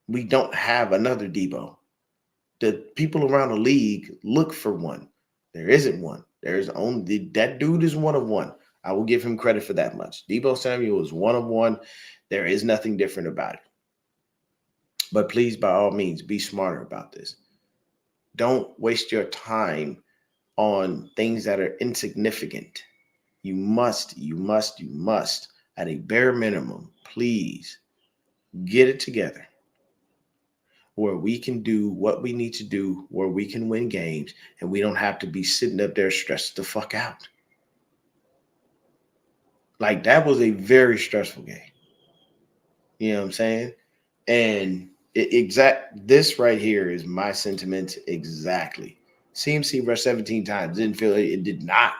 A: We don't have another Debo. The people around the league look for one. There isn't one. There's only that dude is one of one. I will give him credit for that much. Debo Samuel is one of one. There is nothing different about it. But please, by all means, be smarter about this. Don't waste your time on things that are insignificant. You must, at a bare minimum, please get it together where we can do what we need to do, where we can win games, and we don't have to be sitting up there stressed the fuck out. Like, that was a very stressful game. You know what I'm saying? And this right here is my sentiment exactly. CMC rushed 17 times. Didn't feel it. It did not.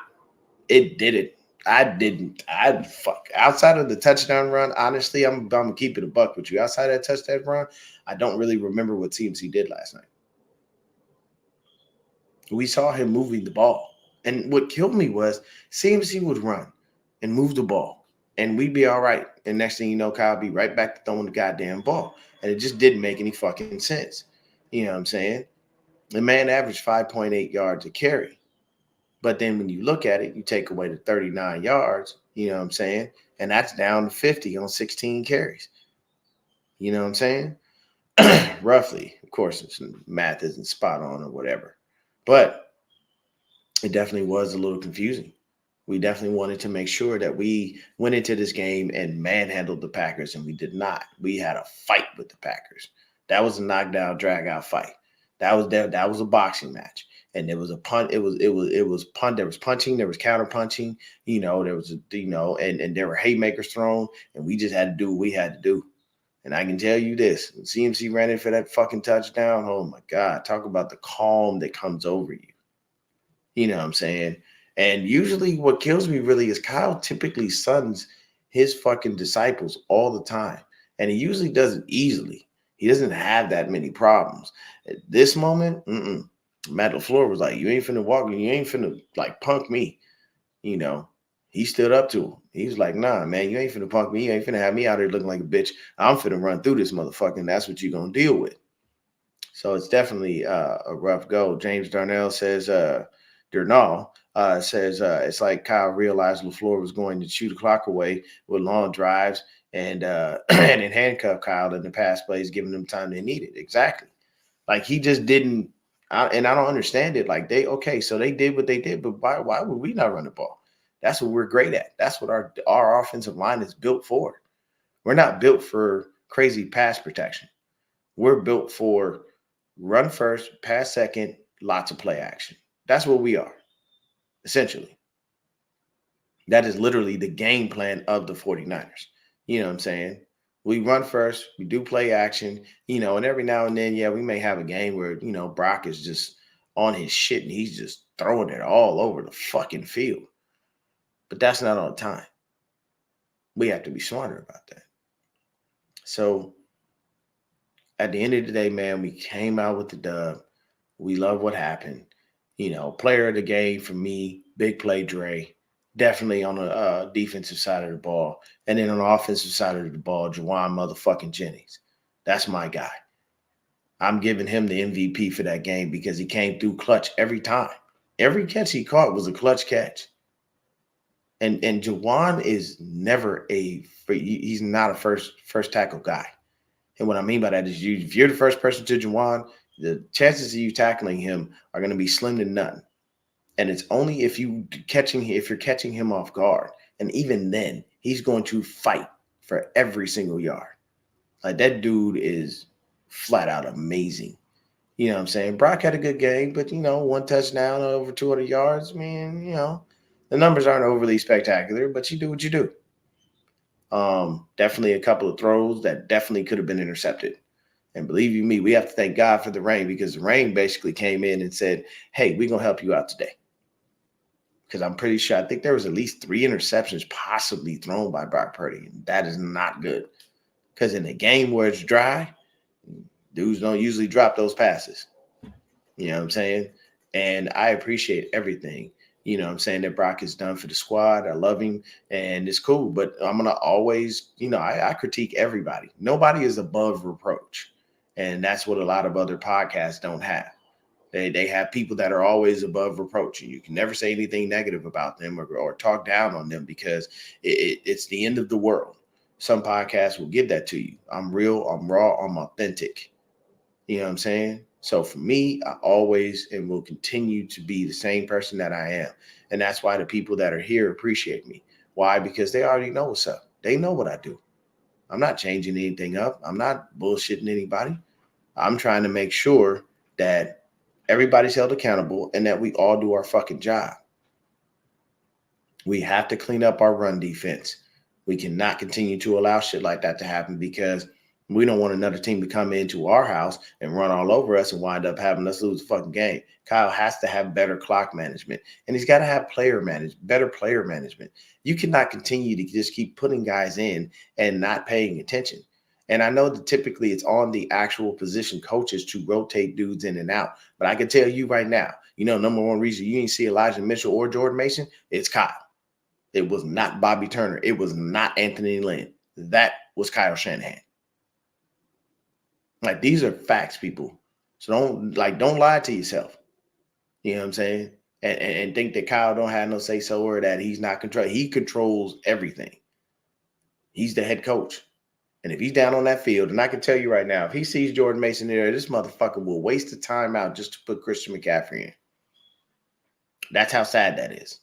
A: It did it. I didn't. Outside of the touchdown run, honestly, I'm gonna keep it a buck with you. Outside of that touchdown run, I don't really remember what CMC did last night. We saw him moving the ball. And what killed me was CMC would run and move the ball. and we'd be all right. And next thing you know, Kyle be right back to throwing the goddamn ball. And it just didn't make any fucking sense. You know what I'm saying? The man averaged 5.8 yards a carry. But then when you look at it, you take away the 39 yards, you know what I'm saying? And that's down to 50 on 16 carries. You know what I'm saying? Roughly. Of course, math isn't spot on or whatever. But it definitely was a little confusing. We definitely wanted to make sure that we went into this game and manhandled the Packers, and we did not. We had a fight with the Packers. That was a knockdown, drag out fight. That was a boxing match, and there was a punt. It was punt. There was punching. There was counter punching. There was and there were haymakers thrown, and we just had to do what we had to do. And I can tell you this: when CMC ran in for that fucking touchdown, oh my God, talk about the calm that comes over you. You know what I'm saying? And usually what kills me really is Kyle typically suns his fucking disciples all the time. And he usually does it easily. He doesn't have that many problems. At this moment, Matt LaFleur was like, you ain't finna walk, you ain't finna like punk me. He stood up to him. He was like, nah, man, you ain't finna punk me. You ain't finna have me out here looking like a bitch. I'm finna run through this motherfucker, and that's what you're gonna deal with. So it's definitely a rough go. James Darnell says, it's like Kyle realized LaFleur was going to chew the clock away with long drives and and handcuff Kyle in the pass plays, giving them time they needed. Exactly. Like he just didn't, and I don't understand it. Like so they did what they did, but why would we not run the ball? That's what we're great at. That's what our offensive line is built for. We're not built for crazy pass protection. We're built for run first, pass second, lots of play action. That's what we are. Essentially, that is literally the game plan of the 49ers. You know what I'm saying? We run first, we do play action, and every now and then, yeah, we may have a game where, Brock is just on his shit and he's just throwing it all over the fucking field. But that's not all the time. We have to be smarter about that. So at the end of the day, man, we came out with the dub. We love what happened. Player of the game for me, big play Dre. Definitely on the defensive side of the ball. And then on the offensive side of the ball, Jauan motherfucking Jennings. That's my guy. I'm giving him the MVP for that game because he came through clutch every time. Every catch he caught was a clutch catch. And Jauan is never he's not a first tackle guy. And what I mean by that is if you're the first person to Jauan, the chances of you tackling him are going to be slim to none. And it's only if you're catching him off guard. And even then, he's going to fight for every single yard. Like that dude is flat out amazing. You know what I'm saying? Brock had a good game, but one touchdown over 200 yards. I mean, the numbers aren't overly spectacular, but you do what you do. Definitely a couple of throws that definitely could have been intercepted. And believe you me, we have to thank God for the rain because the rain basically came in and said, hey, we're going to help you out today. Because I'm pretty sure, I think there was at least 3 interceptions possibly thrown by Brock Purdy. And that is not good. Because in a game where it's dry, dudes don't usually drop those passes. You know what I'm saying? And I appreciate everything, I'm saying, that Brock has done for the squad. I love him and it's cool. But I'm going to always, I critique everybody. Nobody is above reproach. And that's what a lot of other podcasts don't have. They have people that are always above reproach. And you can never say anything negative about them or talk down on them because it's the end of the world. Some podcasts will give that to you. I'm real, I'm raw, I'm authentic. You know what I'm saying? So for me, I always and will continue to be the same person that I am. And that's why the people that are here appreciate me. Why? Because they already know what's up. They know what I do. I'm not changing anything up. I'm not bullshitting anybody. I'm trying to make sure that everybody's held accountable and that we all do our fucking job. We have to clean up our run defense. We cannot continue to allow shit like that to happen because we don't want another team to come into our house and run all over us and wind up having us lose the fucking game. Kyle has to have better clock management, and he's got to have better player management. You cannot continue to just keep putting guys in and not paying attention. And I know that typically it's on the actual position coaches to rotate dudes in and out. But I can tell you right now, number one reason you didn't see Elijah Mitchell or Jordan Mason, it's Kyle. It was not Bobby Turner. It was not Anthony Lynn. That was Kyle Shanahan. Like, these are facts, people. So don't lie to yourself. You know what I'm saying? And think that Kyle don't have no say so or that he's not control. He controls everything. He's the head coach. And if he's down on that field, and I can tell you right now, if he sees Jordan Mason there, this motherfucker will waste the time out just to put Christian McCaffrey in. That's how sad that is.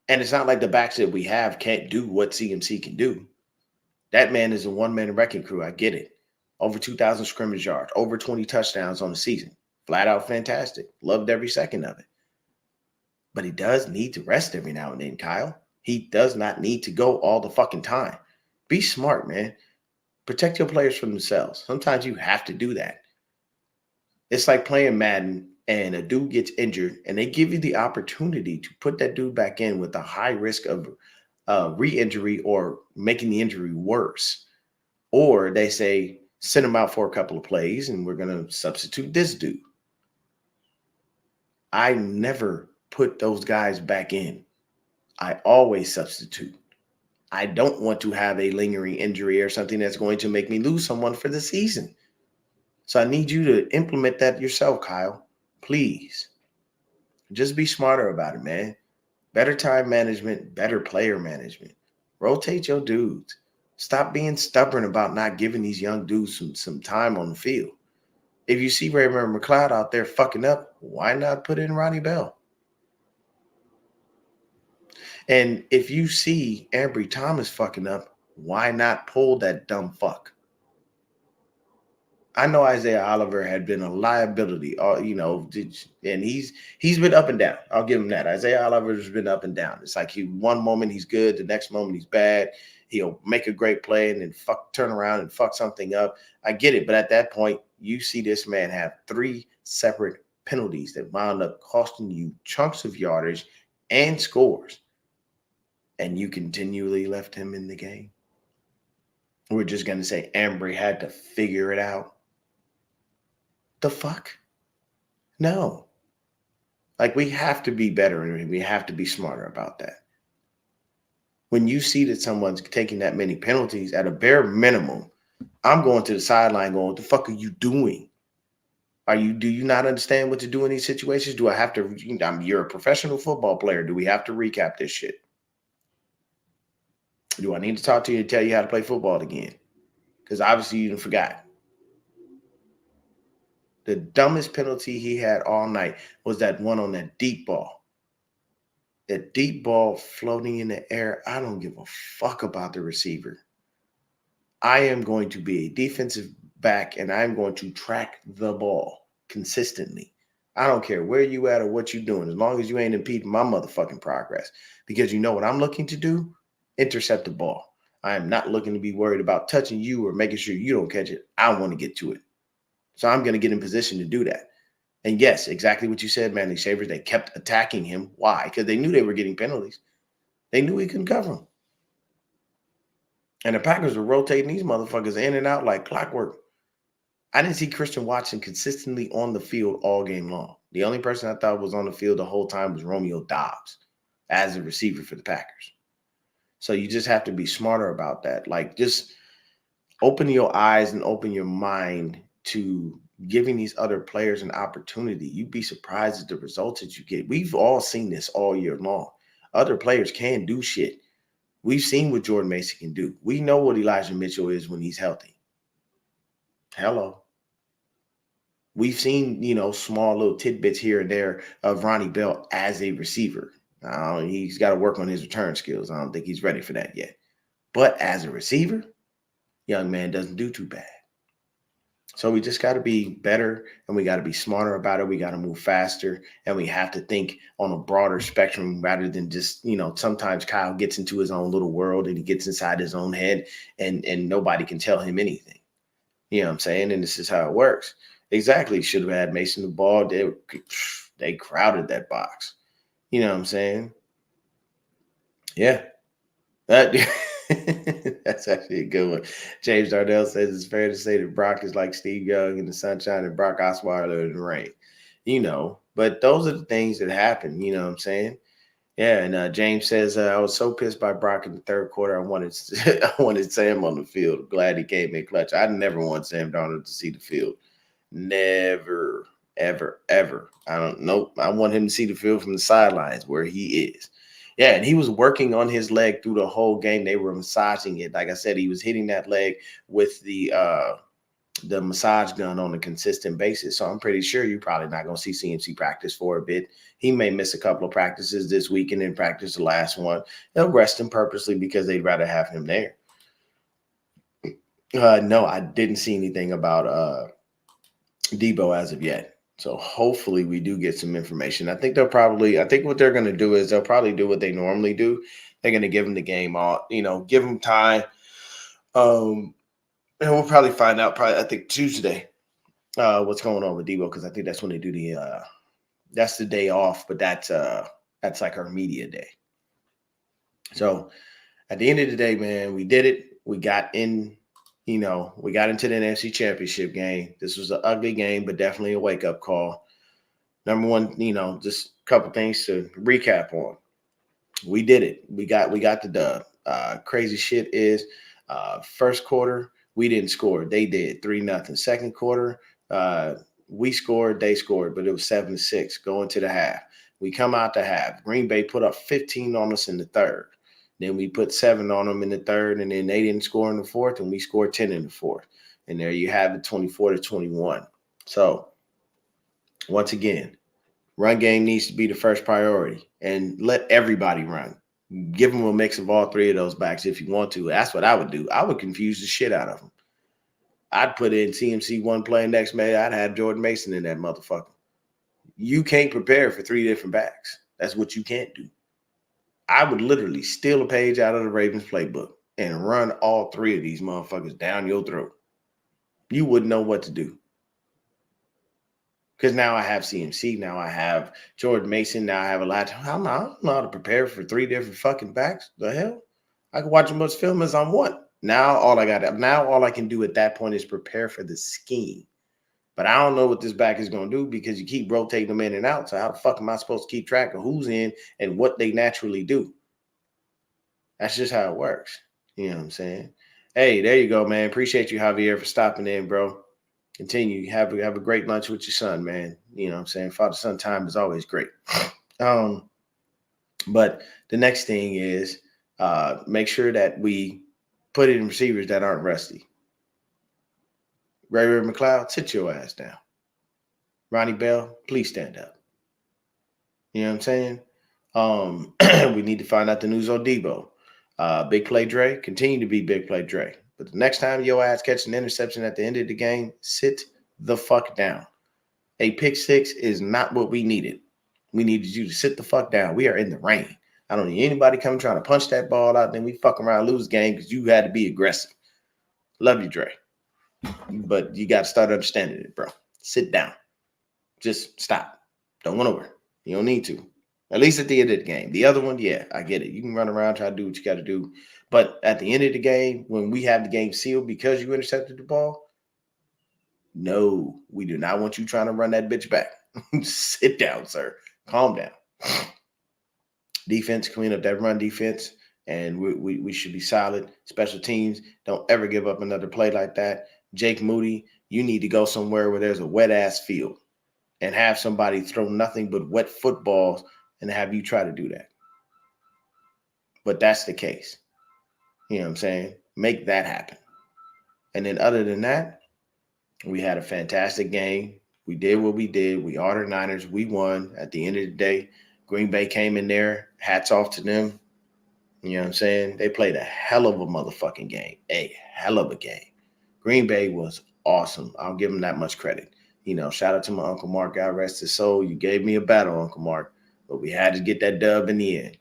A: And it's not like the backs that we have can't do what CMC can do. That man is a one-man wrecking crew. I get it. Over 2,000 scrimmage yards, over 20 touchdowns on the season. Flat out fantastic. Loved every second of it. But he does need to rest every now and then, Kyle. He does not need to go all the fucking time. Be smart, man. Protect your players from themselves. Sometimes you have to do that. It's like playing Madden and a dude gets injured and they give you the opportunity to put that dude back in with a high risk of re-injury or making the injury worse. Or they say, send him out for a couple of plays and we're going to substitute this dude. I never put those guys back in. I always substitute. I don't want to have a lingering injury or something that's going to make me lose someone for the season. So I need you to implement that yourself, Kyle. Please. Just be smarter about it, man. Better time management, better player management. Rotate your dudes. Stop being stubborn about not giving these young dudes some time on the field. If you see Raymond McLeod out there fucking up, why not put in Ronnie Bell? And if you see Ambry Thomas fucking up, why not pull that dumb fuck? I know Isaiah Oliver had been a liability, and he's been up and down. I'll give him that. Isaiah Oliver's been up and down. It's like one moment he's good, the next moment he's bad. He'll make a great play and then turn around and fuck something up. I get it, but at that point, you see this man have 3 separate penalties that wound up costing you chunks of yardage and scores, and you continually left him in the game. We're just going to say Ambry had to figure it out. The fuck? No. Like, we have to be better and we have to be smarter about that. When you see that someone's taking that many penalties, at a bare minimum, I'm going to the sideline going, what the fuck are you doing? Do you not understand what to do in these situations? Do I have to, you're a professional football player. Do we have to recap this shit? Do I need to talk to you and tell you how to play football again? Because obviously you forgot. The dumbest penalty he had all night was that one on that deep ball. That deep ball floating in the air. I don't give a fuck about the receiver. I am going to be a defensive back and I'm going to track the ball consistently. I don't care where you at or what you're doing, as long as you ain't impeding my motherfucking progress. Because you know what I'm looking to do? Intercept the ball. I am not looking to be worried about touching you or making sure you don't catch it. I want to get to it. So I'm going to get in position to do that. And yes, exactly what you said, Manny Shavers. They kept attacking him. Why? Because they knew they were getting penalties. They knew he couldn't cover them. And the Packers were rotating these motherfuckers in and out like clockwork. I didn't see Christian Watson consistently on the field all game long. The only person I thought was on the field the whole time was Romeo Doubs as a receiver for the Packers. So you just have to be smarter about that. Like, just open your eyes and open your mind to giving these other players an opportunity. You'd be surprised at the results that you get. We've all seen this all year long. Other players can do shit. We've seen what Jordan Mason can do. We know what Elijah Mitchell is when he's healthy. Hello. We've seen, small little tidbits here and there of Ronnie Bell as a receiver. He's got to work on his return skills. I don't think he's ready for that yet. But as a receiver, young man doesn't do too bad. So we just got to be better and we got to be smarter about it. We got to move faster and we have to think on a broader spectrum rather than just, sometimes Kyle gets into his own little world and he gets inside his own head and nobody can tell him anything. You know what I'm saying? And this is how it works. Exactly. Should have had Mason the ball. They crowded that box. You know what I'm saying? Yeah. That's actually a good one. James Darnell says it's fair to say that Brock is like Steve Young in the sunshine and Brock Osweiler in the rain. But those are the things that happen. You know what I'm saying? Yeah, and James says I was so pissed by Brock in the third quarter. I wanted I wanted Sam on the field. Glad he came in clutch. I never want Sam Darnold to see the field. Never, ever, ever. I don't know. I want him to see the field from the sidelines where he is. Yeah, and he was working on his leg through the whole game. They were massaging it. Like I said, he was hitting that leg with the massage gun on a consistent basis. So I'm pretty sure you're probably not going to see CMC practice for a bit. He may miss a couple of practices this week and then practice the last one. They'll rest him purposely because they'd rather have him there. No, I didn't see anything about Debo as of yet. So hopefully we do get some information. I think what they're going to do is they'll probably do what they normally do. They're going to give him the game all, give him time. And we'll probably find out I think Tuesday, what's going on with Debo, because I think that's when they do that's the day off, but that's like our media day. So at the end of the day, man, we did it. We got into the NFC Championship game. This was an ugly game, but definitely a wake-up call. Number one, just a couple things to recap on. We did it. We got the dub. Crazy shit is first quarter, we didn't score. They did 3-0. Second quarter, we scored, they scored, but it was 7-6 going to the half. We come out to half. Green Bay put up 15 on us in the third. Then we put 7 on them in the third, and then they didn't score in the fourth, and we scored 10 in the fourth. And there you have it, 24-21. So once again, run game needs to be the first priority, and let everybody run. Give them a mix of all three of those backs if you want to. That's what I would do. I would confuse the shit out of them. I'd put in CMC one play next May. I'd have Jordan Mason in that motherfucker. You can't prepare for 3 different backs. That's what you can't do. I would literally steal a page out of the Ravens playbook and run all 3 of these motherfuckers down your throat. You wouldn't know what to do. Because now I have CMC. Now I have Jordan Mason. Now I have Elijah. I don't know how to prepare for 3 different fucking backs. The hell? I can watch as much film as I want. Now all I can do at that point is prepare for the scheme. But I don't know what this back is going to do because you keep rotating them in and out. So how the fuck am I supposed to keep track of who's in and what they naturally do? That's just how it works. You know what I'm saying? Hey, there you go, man. Appreciate you, Javier, for stopping in, bro. Continue. Have a great lunch with your son, man. You know what I'm saying? Father-son time is always great. But the next thing is make sure that we put in receivers that aren't rusty. Ray McLeod, sit your ass down. Ronnie Bell, please stand up. You know what I'm saying? We need to find out the news on Debo. Big Play Dre, continue to be Big Play Dre. But the next time your ass catches an interception at the end of the game, sit the fuck down. A pick 6 is not what we needed. We needed you to sit the fuck down. We are in the rain. I don't need anybody coming trying to punch that ball out. Then we fuck around lose the game because you had to be aggressive. Love you, Dre. But you got to start understanding it, bro. Sit down. Just stop. Don't go nowhere. You don't need to. At least at the end of the game. The other one, yeah, I get it. You can run around, try to do what you got to do. But at the end of the game, when we have the game sealed because you intercepted the ball, no, we do not want you trying to run that bitch back. Sit down, sir. Calm down. Defense, clean up that run defense, and we should be solid. Special teams, don't ever give up another play like that. Jake Moody, you need to go somewhere where there's a wet-ass field and have somebody throw nothing but wet footballs and have you try to do that. But that's the case. You know what I'm saying? Make that happen. And then other than that, we had a fantastic game. We did what we did. We are the Niners. We won. At the end of the day, Green Bay came in there. Hats off to them. You know what I'm saying? They played a hell of a motherfucking game. A hell of a game. Green Bay was awesome. I'll give them that much credit. Shout out to my Uncle Mark. God rest his soul. You gave me a battle, Uncle Mark. But we had to get that dub in the end.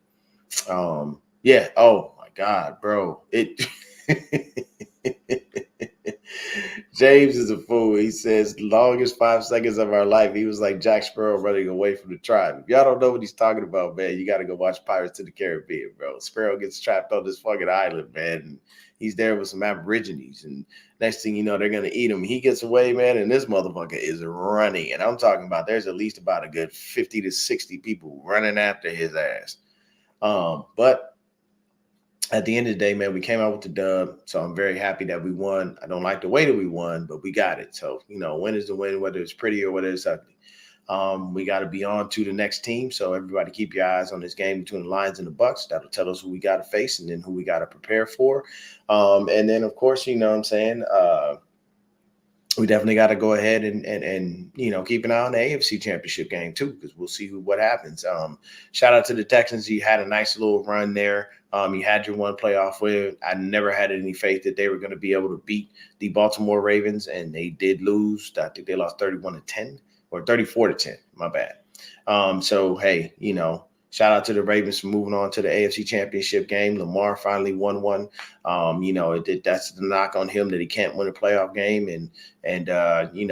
A: Yeah. Oh, my God, bro. James is a fool. He says, the longest 5 seconds of our life, he was like Jack Sparrow running away from the tribe. If y'all don't know what he's talking about, man, you got to go watch Pirates of the Caribbean, bro. Sparrow gets trapped on this fucking island, man, and he's there with some Aborigines, and next thing you know, they're going to eat him. He gets away, man, and this motherfucker is running, and I'm talking about there's at least about a good 50 to 60 people running after his ass. But at the end of the day, man, we came out with the dub. So I'm very happy that we won. I don't like the way that we won, but we got it. So, win is the win, whether it's pretty or whether it's ugly. We got to be on to the next team. So everybody keep your eyes on this game between the Lions and the Bucks. That'll tell us who we got to face and then who we got to prepare for. And then, of course, what I'm saying, we definitely got to go ahead and keep an eye on the AFC Championship game too, because we'll see what happens. Shout out to the Texans. You had a nice little run there. You had your one playoff win. I never had any faith that they were going to be able to beat the Baltimore Ravens, and they did lose. I think they lost 31-10 or 34-10. My bad. So hey, shout out to the Ravens for moving on to the AFC Championship game. Lamar finally won one. That's the knock on him, that he can't win a playoff game, and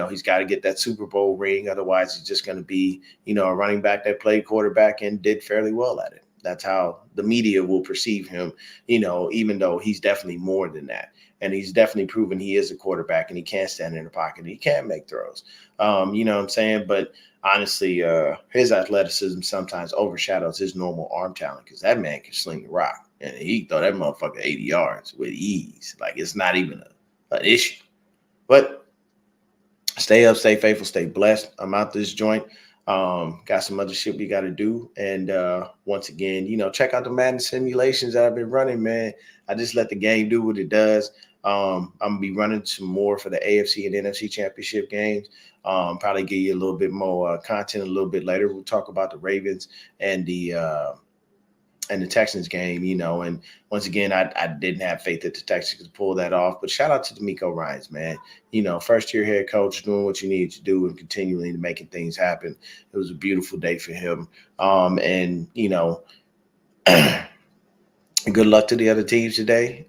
A: he's got to get that Super Bowl ring. Otherwise, he's just going to be a running back that played quarterback and did fairly well at it. That's how the media will perceive him, even though he's definitely more than that. And he's definitely proven he is a quarterback and he can stand in the pocket and he can make throws. You know what I'm saying? But honestly, his athleticism sometimes overshadows his normal arm talent, because that man can sling the rock. And he throw that motherfucker 80 yards with ease. Like, it's not even an issue. But stay up, stay faithful, stay blessed. I'm out this joint. Got some other shit we got to do. And once again, check out the Madden simulations that I've been running, man. I just let the game do what it does. I'm going to be running some more for the AFC and NFC championship games. Probably give you a little bit more content a little bit later. We'll talk about the Ravens and the Texans game, and once again, I didn't have faith that the Texans could pull that off, but shout out to DeMeco Ryans, man. First year head coach, doing what you needed to do and continually making things happen. It was a beautiful day for him. Good luck to the other teams today.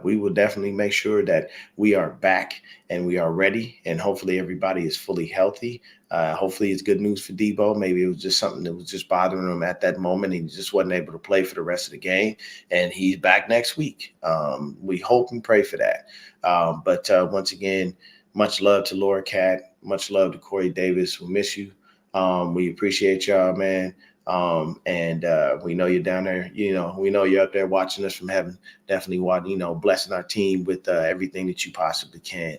A: We will definitely make sure that we are back and we are ready, and hopefully everybody is fully healthy. Hopefully it's good news for Debo. Maybe it was just something that was just bothering him at that moment, and he just wasn't able to play for the rest of the game, and he's back next week. We hope and pray for that. But once again, much love to Laura Cat. Much love to Corey Davis. We'll miss you. We appreciate y'all, man. And we know you're down there, we know you're up there watching us from heaven. Definitely blessing our team with everything that you possibly can.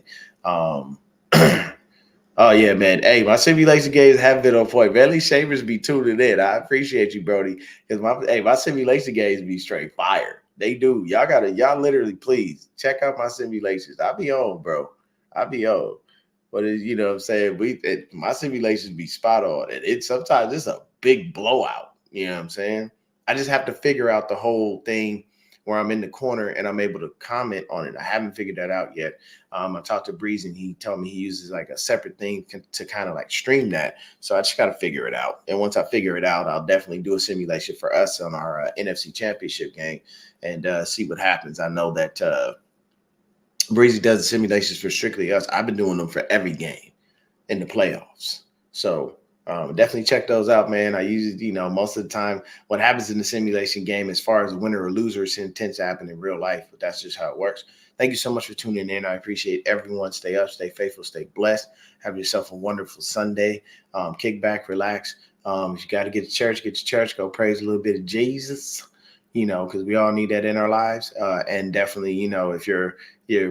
A: Oh yeah, man. Hey, my simulation games have been on point. Bentley Shavers be tuning in. I appreciate you, Brody. Because my simulation games be straight fire. They do. Y'all literally, please check out my simulations. I'll be on, bro. I'll be on. But what I'm saying, my simulations be spot on. And sometimes it's a big blowout. You know what I'm saying? I just have to figure out the whole thing where I'm in the corner and I'm able to comment on it. I haven't figured that out yet. I talked to Breeze and he told me he uses like a separate thing to kind of like stream that. So I just got to figure it out. And once I figure it out, I'll definitely do a simulation for us on our NFC Championship game and see what happens. I know that Breezy does the simulations for strictly us. I've been doing them for every game in the playoffs. So definitely check those out, man. I usually, most of the time what happens in the simulation game as far as winner or loser tends to happen in real life, but that's just how it works. Thank you so much for tuning in. I appreciate everyone. Stay up, stay faithful, stay blessed. Have yourself a wonderful Sunday. Kick back, relax. If you got to get to church, get to church. Go praise a little bit of Jesus, because we all need that in our lives. And definitely, if your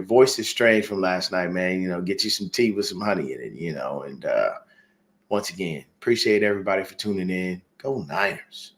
A: voice is strange from last night, man, get you some tea with some honey in it, and once again, appreciate everybody for tuning in. Go Niners.